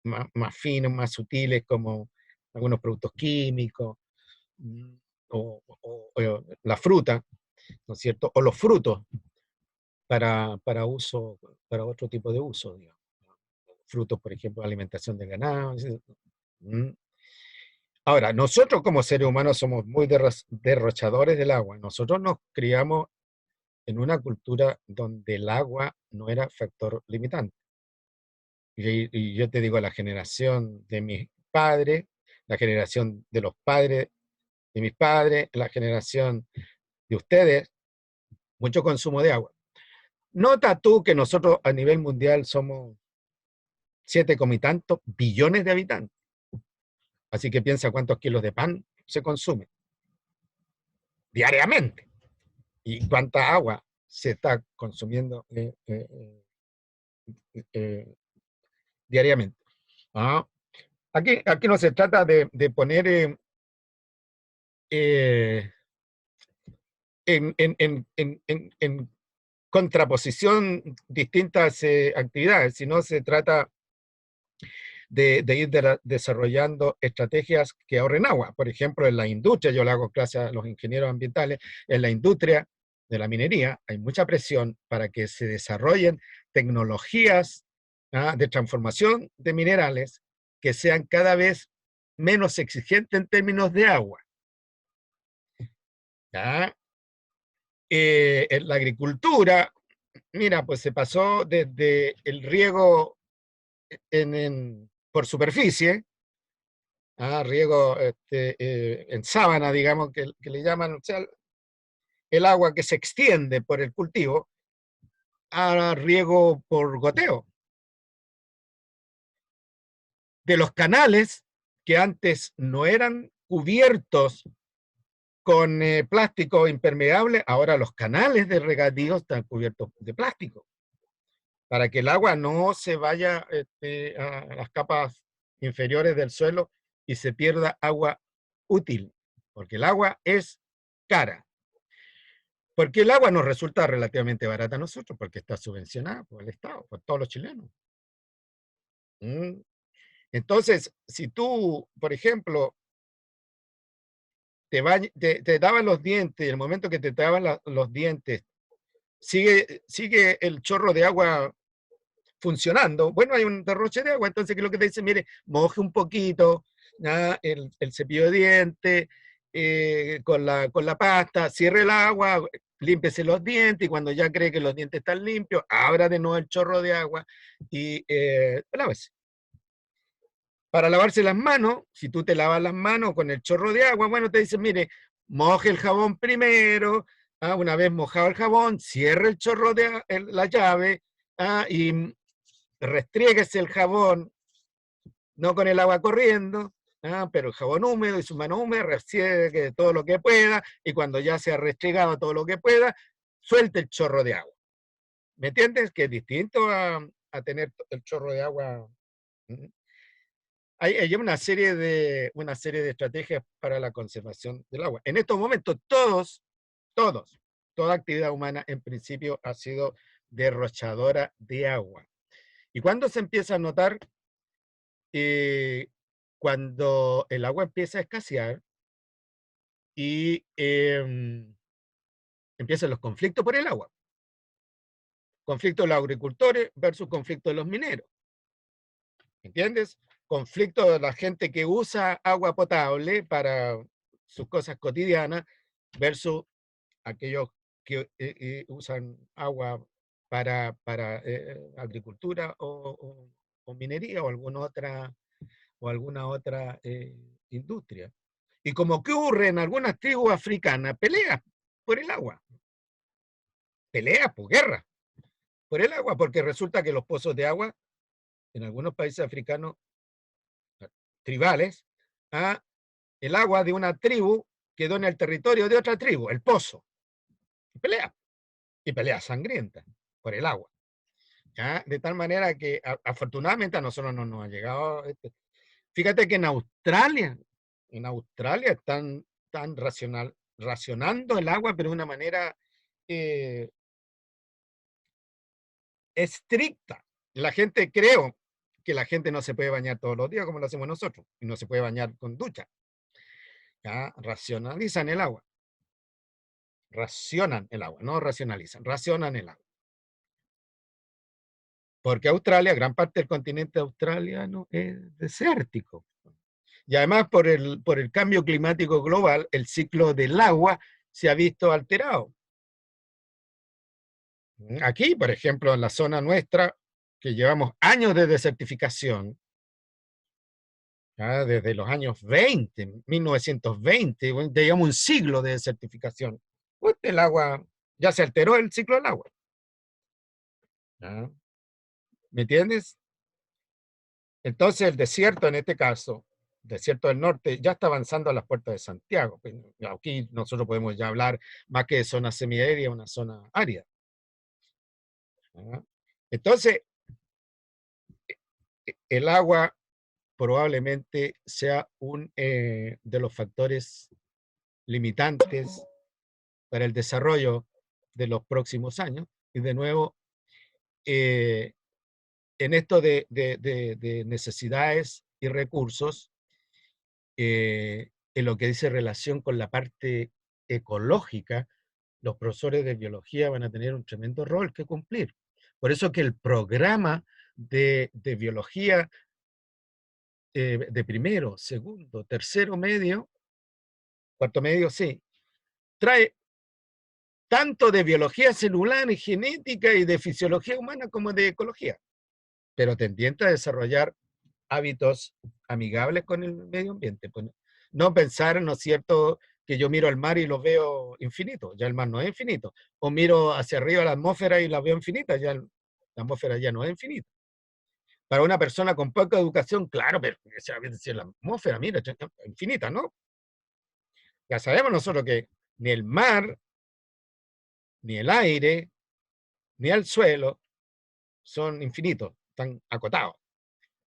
más finos, más sutiles, como algunos productos químicos, mm, o la fruta, ¿no es cierto? O los frutos para uso, para otro tipo de uso, digamos. Frutos, por ejemplo, alimentación de ganado. ¿Mm? Ahora, nosotros como seres humanos somos muy derrochadores del agua. Nosotros nos criamos en una cultura donde el agua no era factor limitante. Y yo te digo, la generación de mis padres, la generación de los padres de mis padres, la generación de ustedes, mucho consumo de agua. Nota tú que nosotros a nivel mundial somos 7 y tantos billones de habitantes. Así que piensa cuántos kilos de pan se consume diariamente y cuánta agua se está consumiendo diariamente. ¿Ah? Aquí no se trata de poner en contraposición distintas actividades, sino se trata de ir desarrollando estrategias que ahorren agua. Por ejemplo, en la industria, yo le hago clases a los ingenieros ambientales, en la industria de la minería hay mucha presión para que se desarrollen tecnologías de transformación de minerales que sean cada vez menos exigentes en términos de agua. ¿Ya? En la agricultura, mira, pues se pasó desde el riego por superficie, riego en sábana, digamos, que le llaman, o sea, el agua que se extiende por el cultivo, a riego por goteo. De los canales que antes no eran cubiertos con plástico impermeable, ahora los canales de regadío están cubiertos de plástico, para que el agua no se vaya a las capas inferiores del suelo y se pierda agua útil, porque el agua es cara. Porque el agua nos resulta relativamente barata a nosotros, porque está subvencionada por el Estado, por todos los chilenos. ¿Mm? Entonces, si tú, por ejemplo, te daban los dientes, y el momento que te daban los dientes, sigue el chorro de agua funcionando, bueno, hay un derroche de agua, entonces que lo que te dice, mire, moje un poquito el cepillo de dientes con la pasta, cierre el agua, límpiese los dientes, y cuando ya cree que los dientes están limpios, abra de nuevo el chorro de agua y lávese. Para lavarse las manos, si tú te lavas las manos con el chorro de agua, bueno, te dicen, mire, moje el jabón primero, una vez mojado el jabón, cierre el chorro de la llave, y restriéguese el jabón, no con el agua corriendo, pero el jabón húmedo y su mano húmeda, restriegue todo lo que pueda, y cuando ya se ha restregado todo lo que pueda, suelte el chorro de agua. ¿Me entiendes? Que es distinto a tener el chorro de agua. hay una serie de estrategias para la conservación del agua. En estos momentos, toda actividad humana en principio ha sido derrochadora de agua. ¿Y cuándo se empieza a notar? Cuando el agua empieza a escasear y empiezan los conflictos por el agua. Conflicto de los agricultores versus conflicto de los mineros. ¿Entiendes? Conflicto de la gente que usa agua potable para sus cosas cotidianas versus aquellos que usan agua para agricultura o minería o alguna otra industria. Y como ocurre en algunas tribus africanas, peleas por el agua. Peleas por guerra por el agua, porque resulta que los pozos de agua en algunos países africanos tribales, el agua de una tribu quedó en el territorio de otra tribu, el pozo. Y pelea sangrienta por el agua. ¿Ya? De tal manera que afortunadamente a nosotros no nos ha llegado. Fíjate que en Australia están racionando el agua, pero de una manera estricta. Creo que la gente no se puede bañar todos los días como lo hacemos nosotros, y no se puede bañar con ducha. ¿Ya? Racionalizan el agua. Racionan el agua, no racionalizan, racionan el agua. Porque Australia, gran parte del continente australiano es desértico. Y además por el cambio climático global, el ciclo del agua se ha visto alterado. Aquí, por ejemplo, en la zona nuestra, que llevamos años de desertificación, ¿ya? Desde los años 20, 1920, llevamos un siglo de desertificación. Pues el agua, ya se alteró el ciclo del agua. ¿Ya? ¿Me entiendes? Entonces el desierto, en este caso, desierto del norte, ya está avanzando a las puertas de Santiago. Aquí nosotros podemos ya hablar más que de zona semiárida, una zona árida. ¿Ya? Entonces, el agua probablemente sea uno de los factores limitantes para el desarrollo de los próximos años. Y de nuevo, en esto de necesidades y recursos, en lo que dice relación con la parte ecológica, los profesores de biología van a tener un tremendo rol que cumplir. Por eso que el programa de biología de primero, segundo, tercero medio, cuarto medio, sí, trae tanto de biología celular y genética y de fisiología humana como de ecología, pero tendiente a desarrollar hábitos amigables con el medio ambiente. Pues no pensar, ¿no es cierto?, que yo miro al mar y lo veo infinito, ya el mar no es infinito, o miro hacia arriba la atmósfera y la veo infinita, ya la atmósfera ya no es infinita. Para una persona con poca educación, claro, pero si la atmósfera, mira, es infinita, ¿no? Ya sabemos nosotros que ni el mar, ni el aire, ni el suelo son infinitos, están acotados.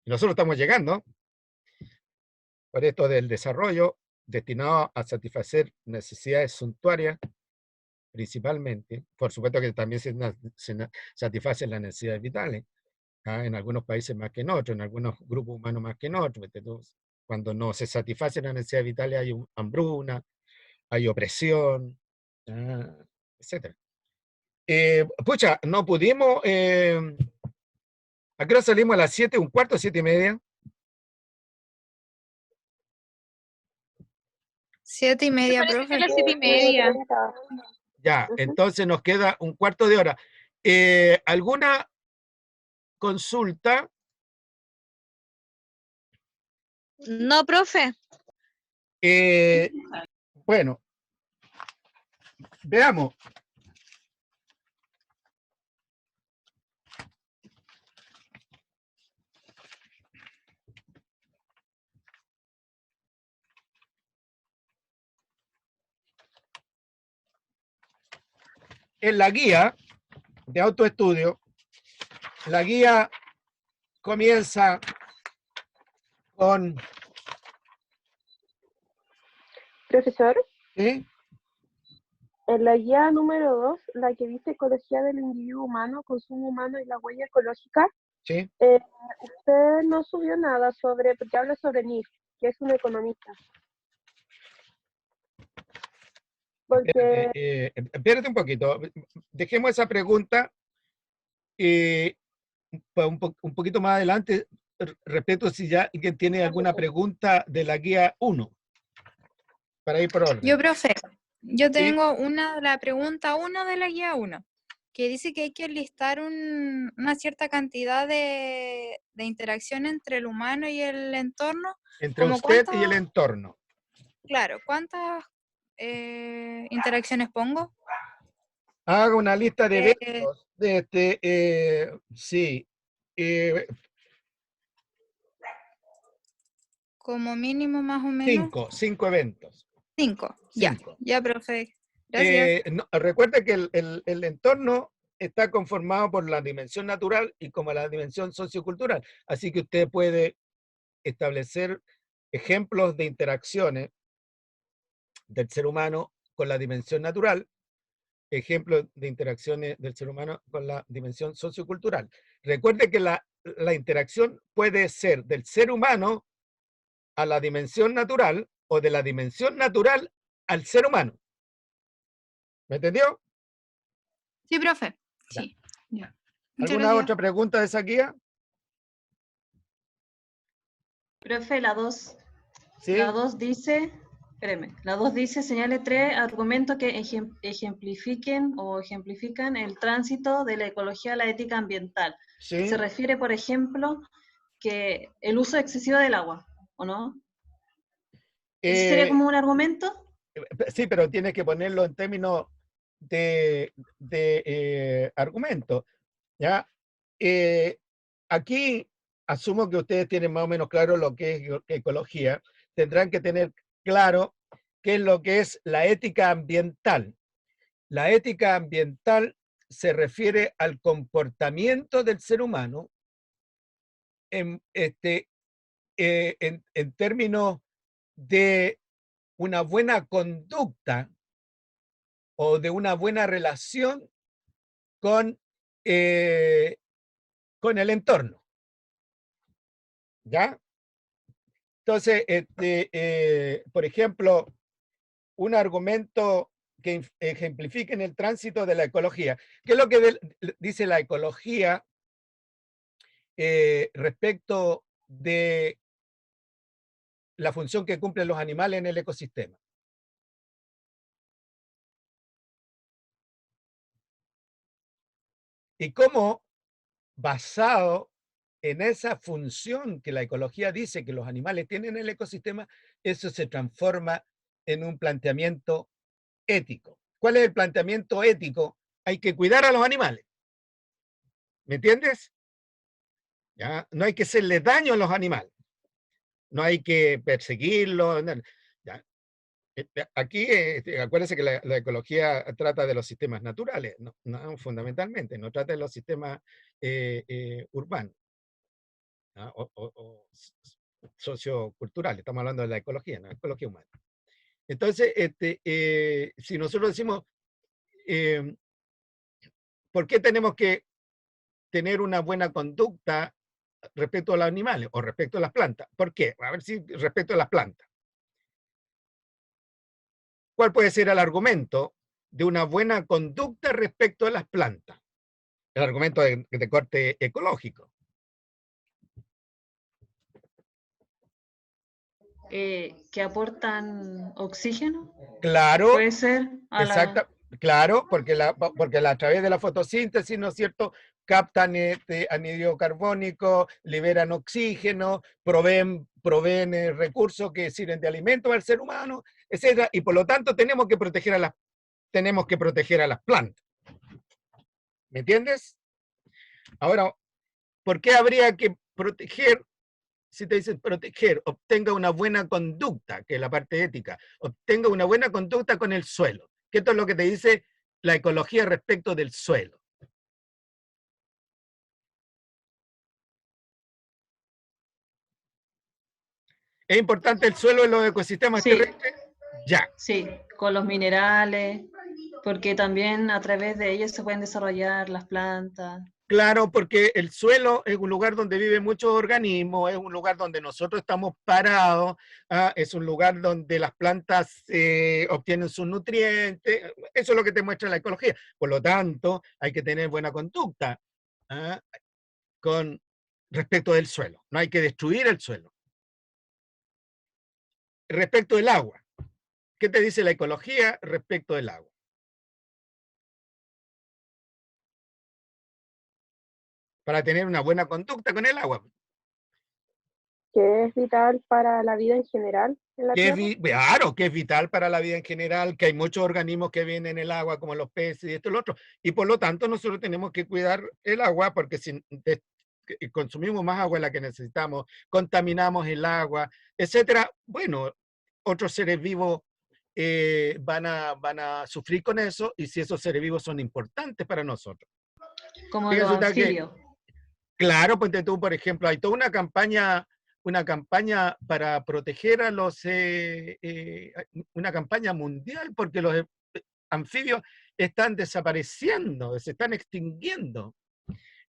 Y nosotros estamos llegando por esto del desarrollo destinado a satisfacer necesidades suntuarias, principalmente. Por supuesto que también se satisfacen las necesidades vitales, en algunos países más que en otros, en algunos grupos humanos más que en otros. Entonces, cuando no se satisfacen las necesidades vitales hay hambruna, hay opresión, etc. Pucha, no pudimos... ¿A qué hora salimos? ¿A las 7:15, 7:30? 7:30, Parece que profe. a las 7:30. Ya, entonces nos queda un cuarto de hora. ¿Alguna consulta? No, profe. Bueno, veamos. En la guía de autoestudio, la guía comienza con... Profesor, ¿Sí? en la guía número 2, la que dice Ecología del Individuo Humano, Consumo Humano y la Huella Ecológica, ¿Sí? usted no subió nada sobre, porque habla sobre NIF, que es un economista. Porque Espérate un poquito. Dejemos esa pregunta un poquito más adelante respecto si ya alguien tiene alguna pregunta de la guía 1, para ir por orden. Yo, profe, yo Sí. tengo la pregunta 1 de la guía 1, que dice que hay que listar una cierta cantidad de interacción entre el humano y el entorno. Entre ¿Cómo usted y cuántas? el entorno. Claro, ¿cuántas interacciones pongo? Haga una lista de Eh, eventos. Sí. Como mínimo más o menos 5 eventos. 5. Cinco. Ya, profe. Gracias. Recuerda que el entorno está conformado por la dimensión natural y como la dimensión sociocultural. Así que usted puede establecer ejemplos de interacciones del ser humano con la dimensión natural, ejemplos de interacciones del ser humano con la dimensión sociocultural. Recuerde que la interacción puede ser del ser humano a la dimensión natural o de la dimensión natural al ser humano. ¿Me entendió? Sí, profe. Ya. Sí. Ya. Muchas ¿Alguna gracias. otra pregunta de esa guía? Profe, la 2 ¿Sí? dice, espéreme, la 2 dice, señale 3 argumentos que ejemplifiquen o ejemplifican el tránsito de la ecología a la ética ambiental. ¿Sí? Se refiere, por ejemplo, que el uso excesivo del agua, ¿o no? ¿Ese sería como un argumento? Sí, pero tienes que ponerlo en términos de argumento. ¿Ya? Aquí asumo que ustedes tienen más o menos claro lo que es ecología. Tendrán que tener claro qué es lo que es la ética ambiental. La ética ambiental se refiere al comportamiento del ser humano en términos de una buena conducta o de una buena relación con el entorno. ¿Ya? Entonces, por ejemplo, un argumento que ejemplifique en el tránsito de la ecología. ¿Qué es lo que dice la ecología respecto de la función que cumplen los animales en el ecosistema? Y cómo, basado en esa función que la ecología dice que los animales tienen en el ecosistema, eso se transforma en un planteamiento ético. ¿Cuál es el planteamiento ético? Hay que cuidar a los animales. ¿Me entiendes? ¿Ya? No hay que hacerle daño a los animales. No hay que perseguirlos. ¿Ya? Aquí, acuérdense que la ecología trata de los sistemas naturales, no, fundamentalmente, no trata de los sistemas urbanos, ¿no? o socioculturales. Estamos hablando de la ecología, no la ecología humana. Entonces, si nosotros decimos, ¿por qué tenemos que tener una buena conducta respecto a los animales o respecto a las plantas? ¿Por qué? A ver si respecto a las plantas. ¿Cuál puede ser el argumento de una buena conducta respecto a las plantas? El argumento de corte ecológico. Que aportan oxígeno. Claro, Puede ser. exacto, claro, porque a través de la fotosíntesis, ¿no es cierto?, captan anhídrido carbónico, liberan oxígeno, proveen recursos que sirven de alimento al ser humano, etc. Y por lo tanto tenemos que proteger a las plantas. ¿Me entiendes? Ahora, ¿por qué habría que proteger? Si te dicen proteger, obtenga una buena conducta, que es la parte ética, obtenga una buena conducta con el suelo, que esto es lo que te dice la ecología respecto del suelo. ¿Es importante el suelo en los ecosistemas Sí. terrestres? Ya. Sí, con los minerales, porque también a través de ellos se pueden desarrollar las plantas. Claro, porque el suelo es un lugar donde viven muchos organismos, es un lugar donde nosotros estamos parados, es un lugar donde las plantas obtienen sus nutrientes, eso es lo que te muestra la ecología. Por lo tanto, hay que tener buena conducta con respecto del suelo, no hay que destruir el suelo. Respecto del agua, ¿qué te dice la ecología respecto del agua? Para tener una buena conducta con el agua. Que es vital para la vida en general en la Tierra. Claro, que es vital para la vida en general, que hay muchos organismos que viven en el agua, como los peces y esto y lo otro. Y por lo tanto, nosotros tenemos que cuidar el agua, porque si consumimos más agua de la que necesitamos, contaminamos el agua, etcétera, bueno, otros seres vivos van a sufrir con eso, y si esos seres vivos son importantes para nosotros. Como Y los resulta que, anfibios. claro, pues tú, por ejemplo, hay toda una campaña para proteger a los, una campaña mundial, porque los anfibios están desapareciendo, se están extinguiendo.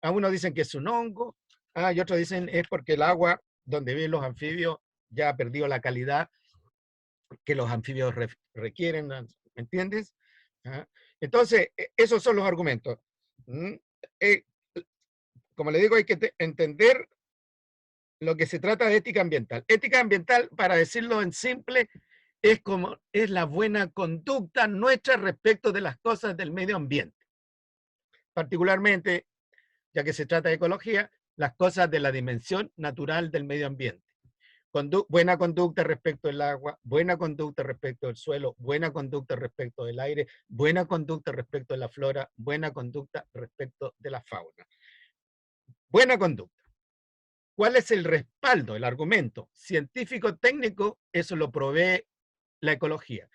Algunos dicen que es un hongo, y otros dicen es porque el agua donde viven los anfibios ya ha perdido la calidad que los anfibios requieren, ¿me entiendes? Entonces, esos son los argumentos. Como le digo, hay que entender lo que se trata de ética ambiental. Ética ambiental, para decirlo en simple, es la buena conducta nuestra respecto de las cosas del medio ambiente. Particularmente, ya que se trata de ecología, las cosas de la dimensión natural del medio ambiente. Buena conducta respecto del agua, buena conducta respecto del suelo, buena conducta respecto del aire, buena conducta respecto de la flora, buena conducta respecto de la fauna. Buena conducta. ¿Cuál es el respaldo, el argumento científico técnico? Eso lo provee la ecología.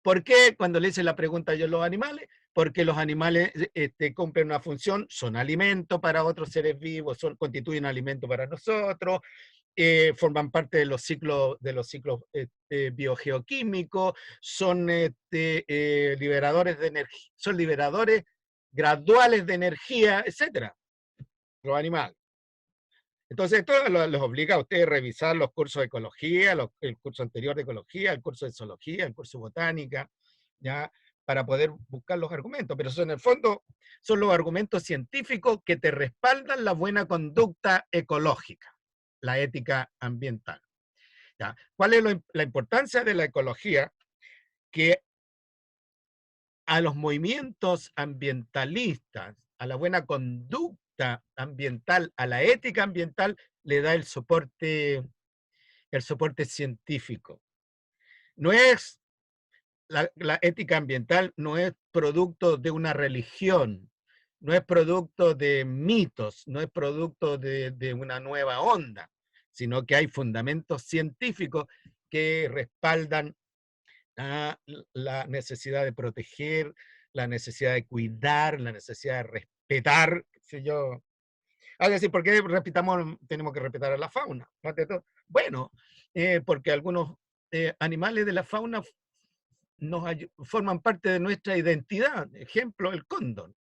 ¿Por qué cuando le hice la pregunta a los animales? Porque los animales cumplen una función, son alimento para otros seres vivos, constituyen alimento para nosotros, forman parte de los ciclos biogeoquímicos, son liberadores de energía, son liberadores graduales de energía, etcétera, los animales. Entonces, esto les obliga a ustedes a revisar los cursos de ecología, el curso anterior de ecología, el curso de zoología, el curso de botánica, ¿ya? Para poder buscar los argumentos. Pero eso, en el fondo, son los argumentos científicos que te respaldan la buena conducta ecológica, la ética ambiental. ¿Ya? ¿Cuál es la importancia de la ecología? Que a los movimientos ambientalistas, a la buena conducta ambiental, a la ética ambiental, le da el soporte científico. No es, la ética ambiental no es producto de una religión, no es producto de mitos, no es producto de una nueva onda, sino que hay fundamentos científicos que respaldan la necesidad de proteger, la necesidad de cuidar, la necesidad de respetar, qué sé yo. Decir, ¿por qué tenemos que respetar a la fauna? Bueno, porque algunos animales de la fauna forman parte de nuestra identidad. Ejemplo, el cóndor.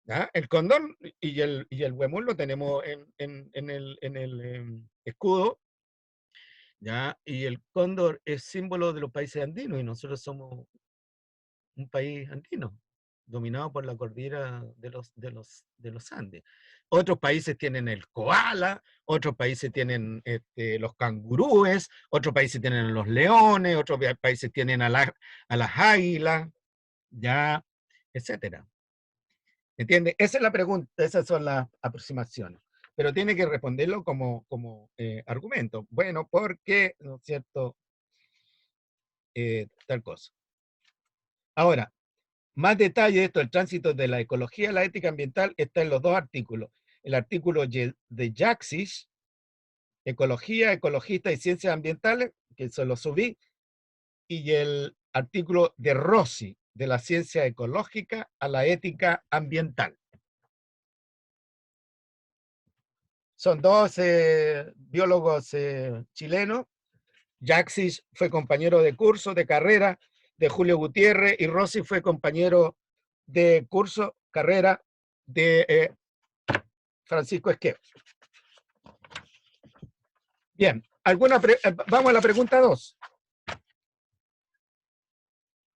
¿Ya? El cóndor y el huemul lo tenemos en el escudo. ¿Ya? Y el cóndor es símbolo de los países andinos, y nosotros somos un país andino, dominado por la cordillera de los Andes. Otros países tienen el koala, otros países tienen los cangurúes, otros países tienen los leones, otros países tienen a las águilas, ya, etcétera. ¿Entiende? Esa es la pregunta, esas son las aproximaciones. Pero tiene que responderlo como argumento. Bueno, porque, ¿no es cierto? Tal cosa. Ahora, más detalle de esto, el tránsito de la ecología a la ética ambiental, está en los dos artículos. El artículo de Jaxis, Ecología, Ecologista y Ciencias Ambientales, que se lo subí, y el artículo de Rossi, de la ciencia ecológica a la ética ambiental. Son dos biólogos chilenos, Jaxis fue compañero de curso, de carrera de Julio Gutiérrez, y Rosy fue compañero de curso, carrera de Francisco Esqueo. Bien, vamos a la pregunta 2.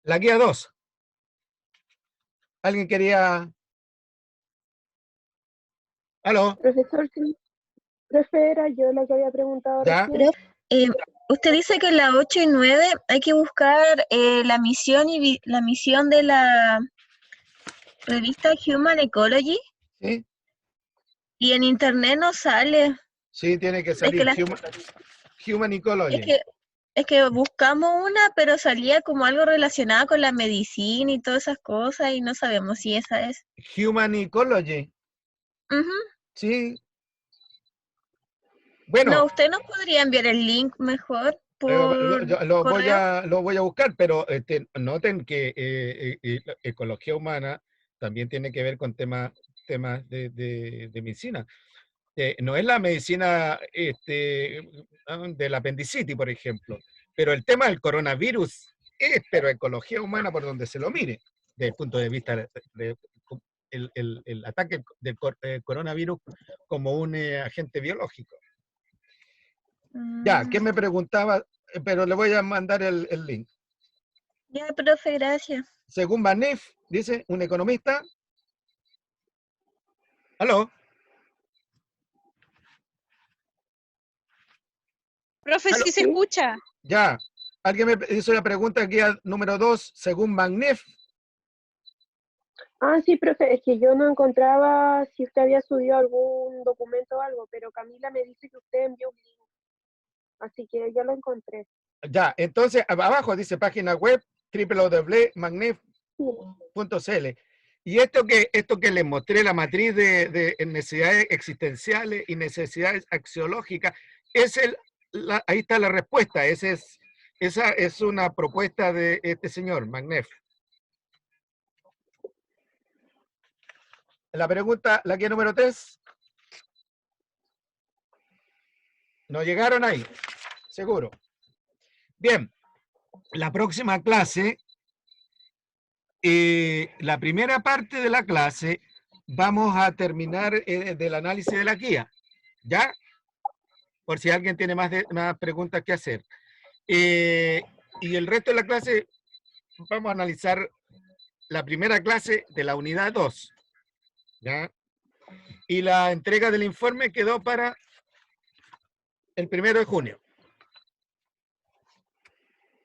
La guía 2. ¿Alguien quería? ¿Aló? Profesor, sí. Profe, era yo la que había preguntado ¿Ya? recién. Usted dice que en la 8 y 9 hay que buscar la misión la misión de la revista Human Ecology ¿Sí? y en internet no sale. Sí, tiene que Es salir que, la- Human Ecology. es que buscamos una, pero salía como algo relacionado con la medicina y todas esas cosas y no sabemos si esa es. Human Ecology, Ujú. sí. No, Bueno, ¿usted nos podría enviar el link mejor por lo voy correo? a buscar, pero noten que la ecología humana también tiene que ver con temas de medicina. No es la medicina del apendicitis, por ejemplo, pero el tema del coronavirus es, pero ecología humana por donde se lo mire, desde el punto de vista el ataque del coronavirus como un agente biológico. Ya, ¿qué me preguntaba? Pero le voy a mandar el link. Ya, profe, gracias. Según Manef, dice un economista. ¿Aló? Profe, ¿Aló? sí se ¿Sí? escucha. Ya. Alguien me hizo la pregunta guía número 2, según Magnef. Ah, sí, profe, es que yo no encontraba si usted había subido algún documento o algo, pero Camila me dice que usted envió un link, así que ya lo encontré. Ya, entonces abajo dice página web www.magnef.cl. Y esto que les mostré, la matriz de necesidades existenciales y necesidades axiológicas, ahí está la respuesta. Esa es una propuesta de este señor, Magnef. La pregunta, la guía número 3. ¿No llegaron ahí? Seguro. Bien, la próxima clase, la primera parte de la clase, vamos a terminar del análisis de la guía. ¿Ya? Por si alguien tiene más preguntas que hacer. Y el resto de la clase, vamos a analizar la primera clase de la unidad 2. ¿Ya? Y la entrega del informe quedó para el 1 de junio.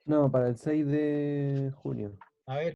No, para el 6 de junio. A ver.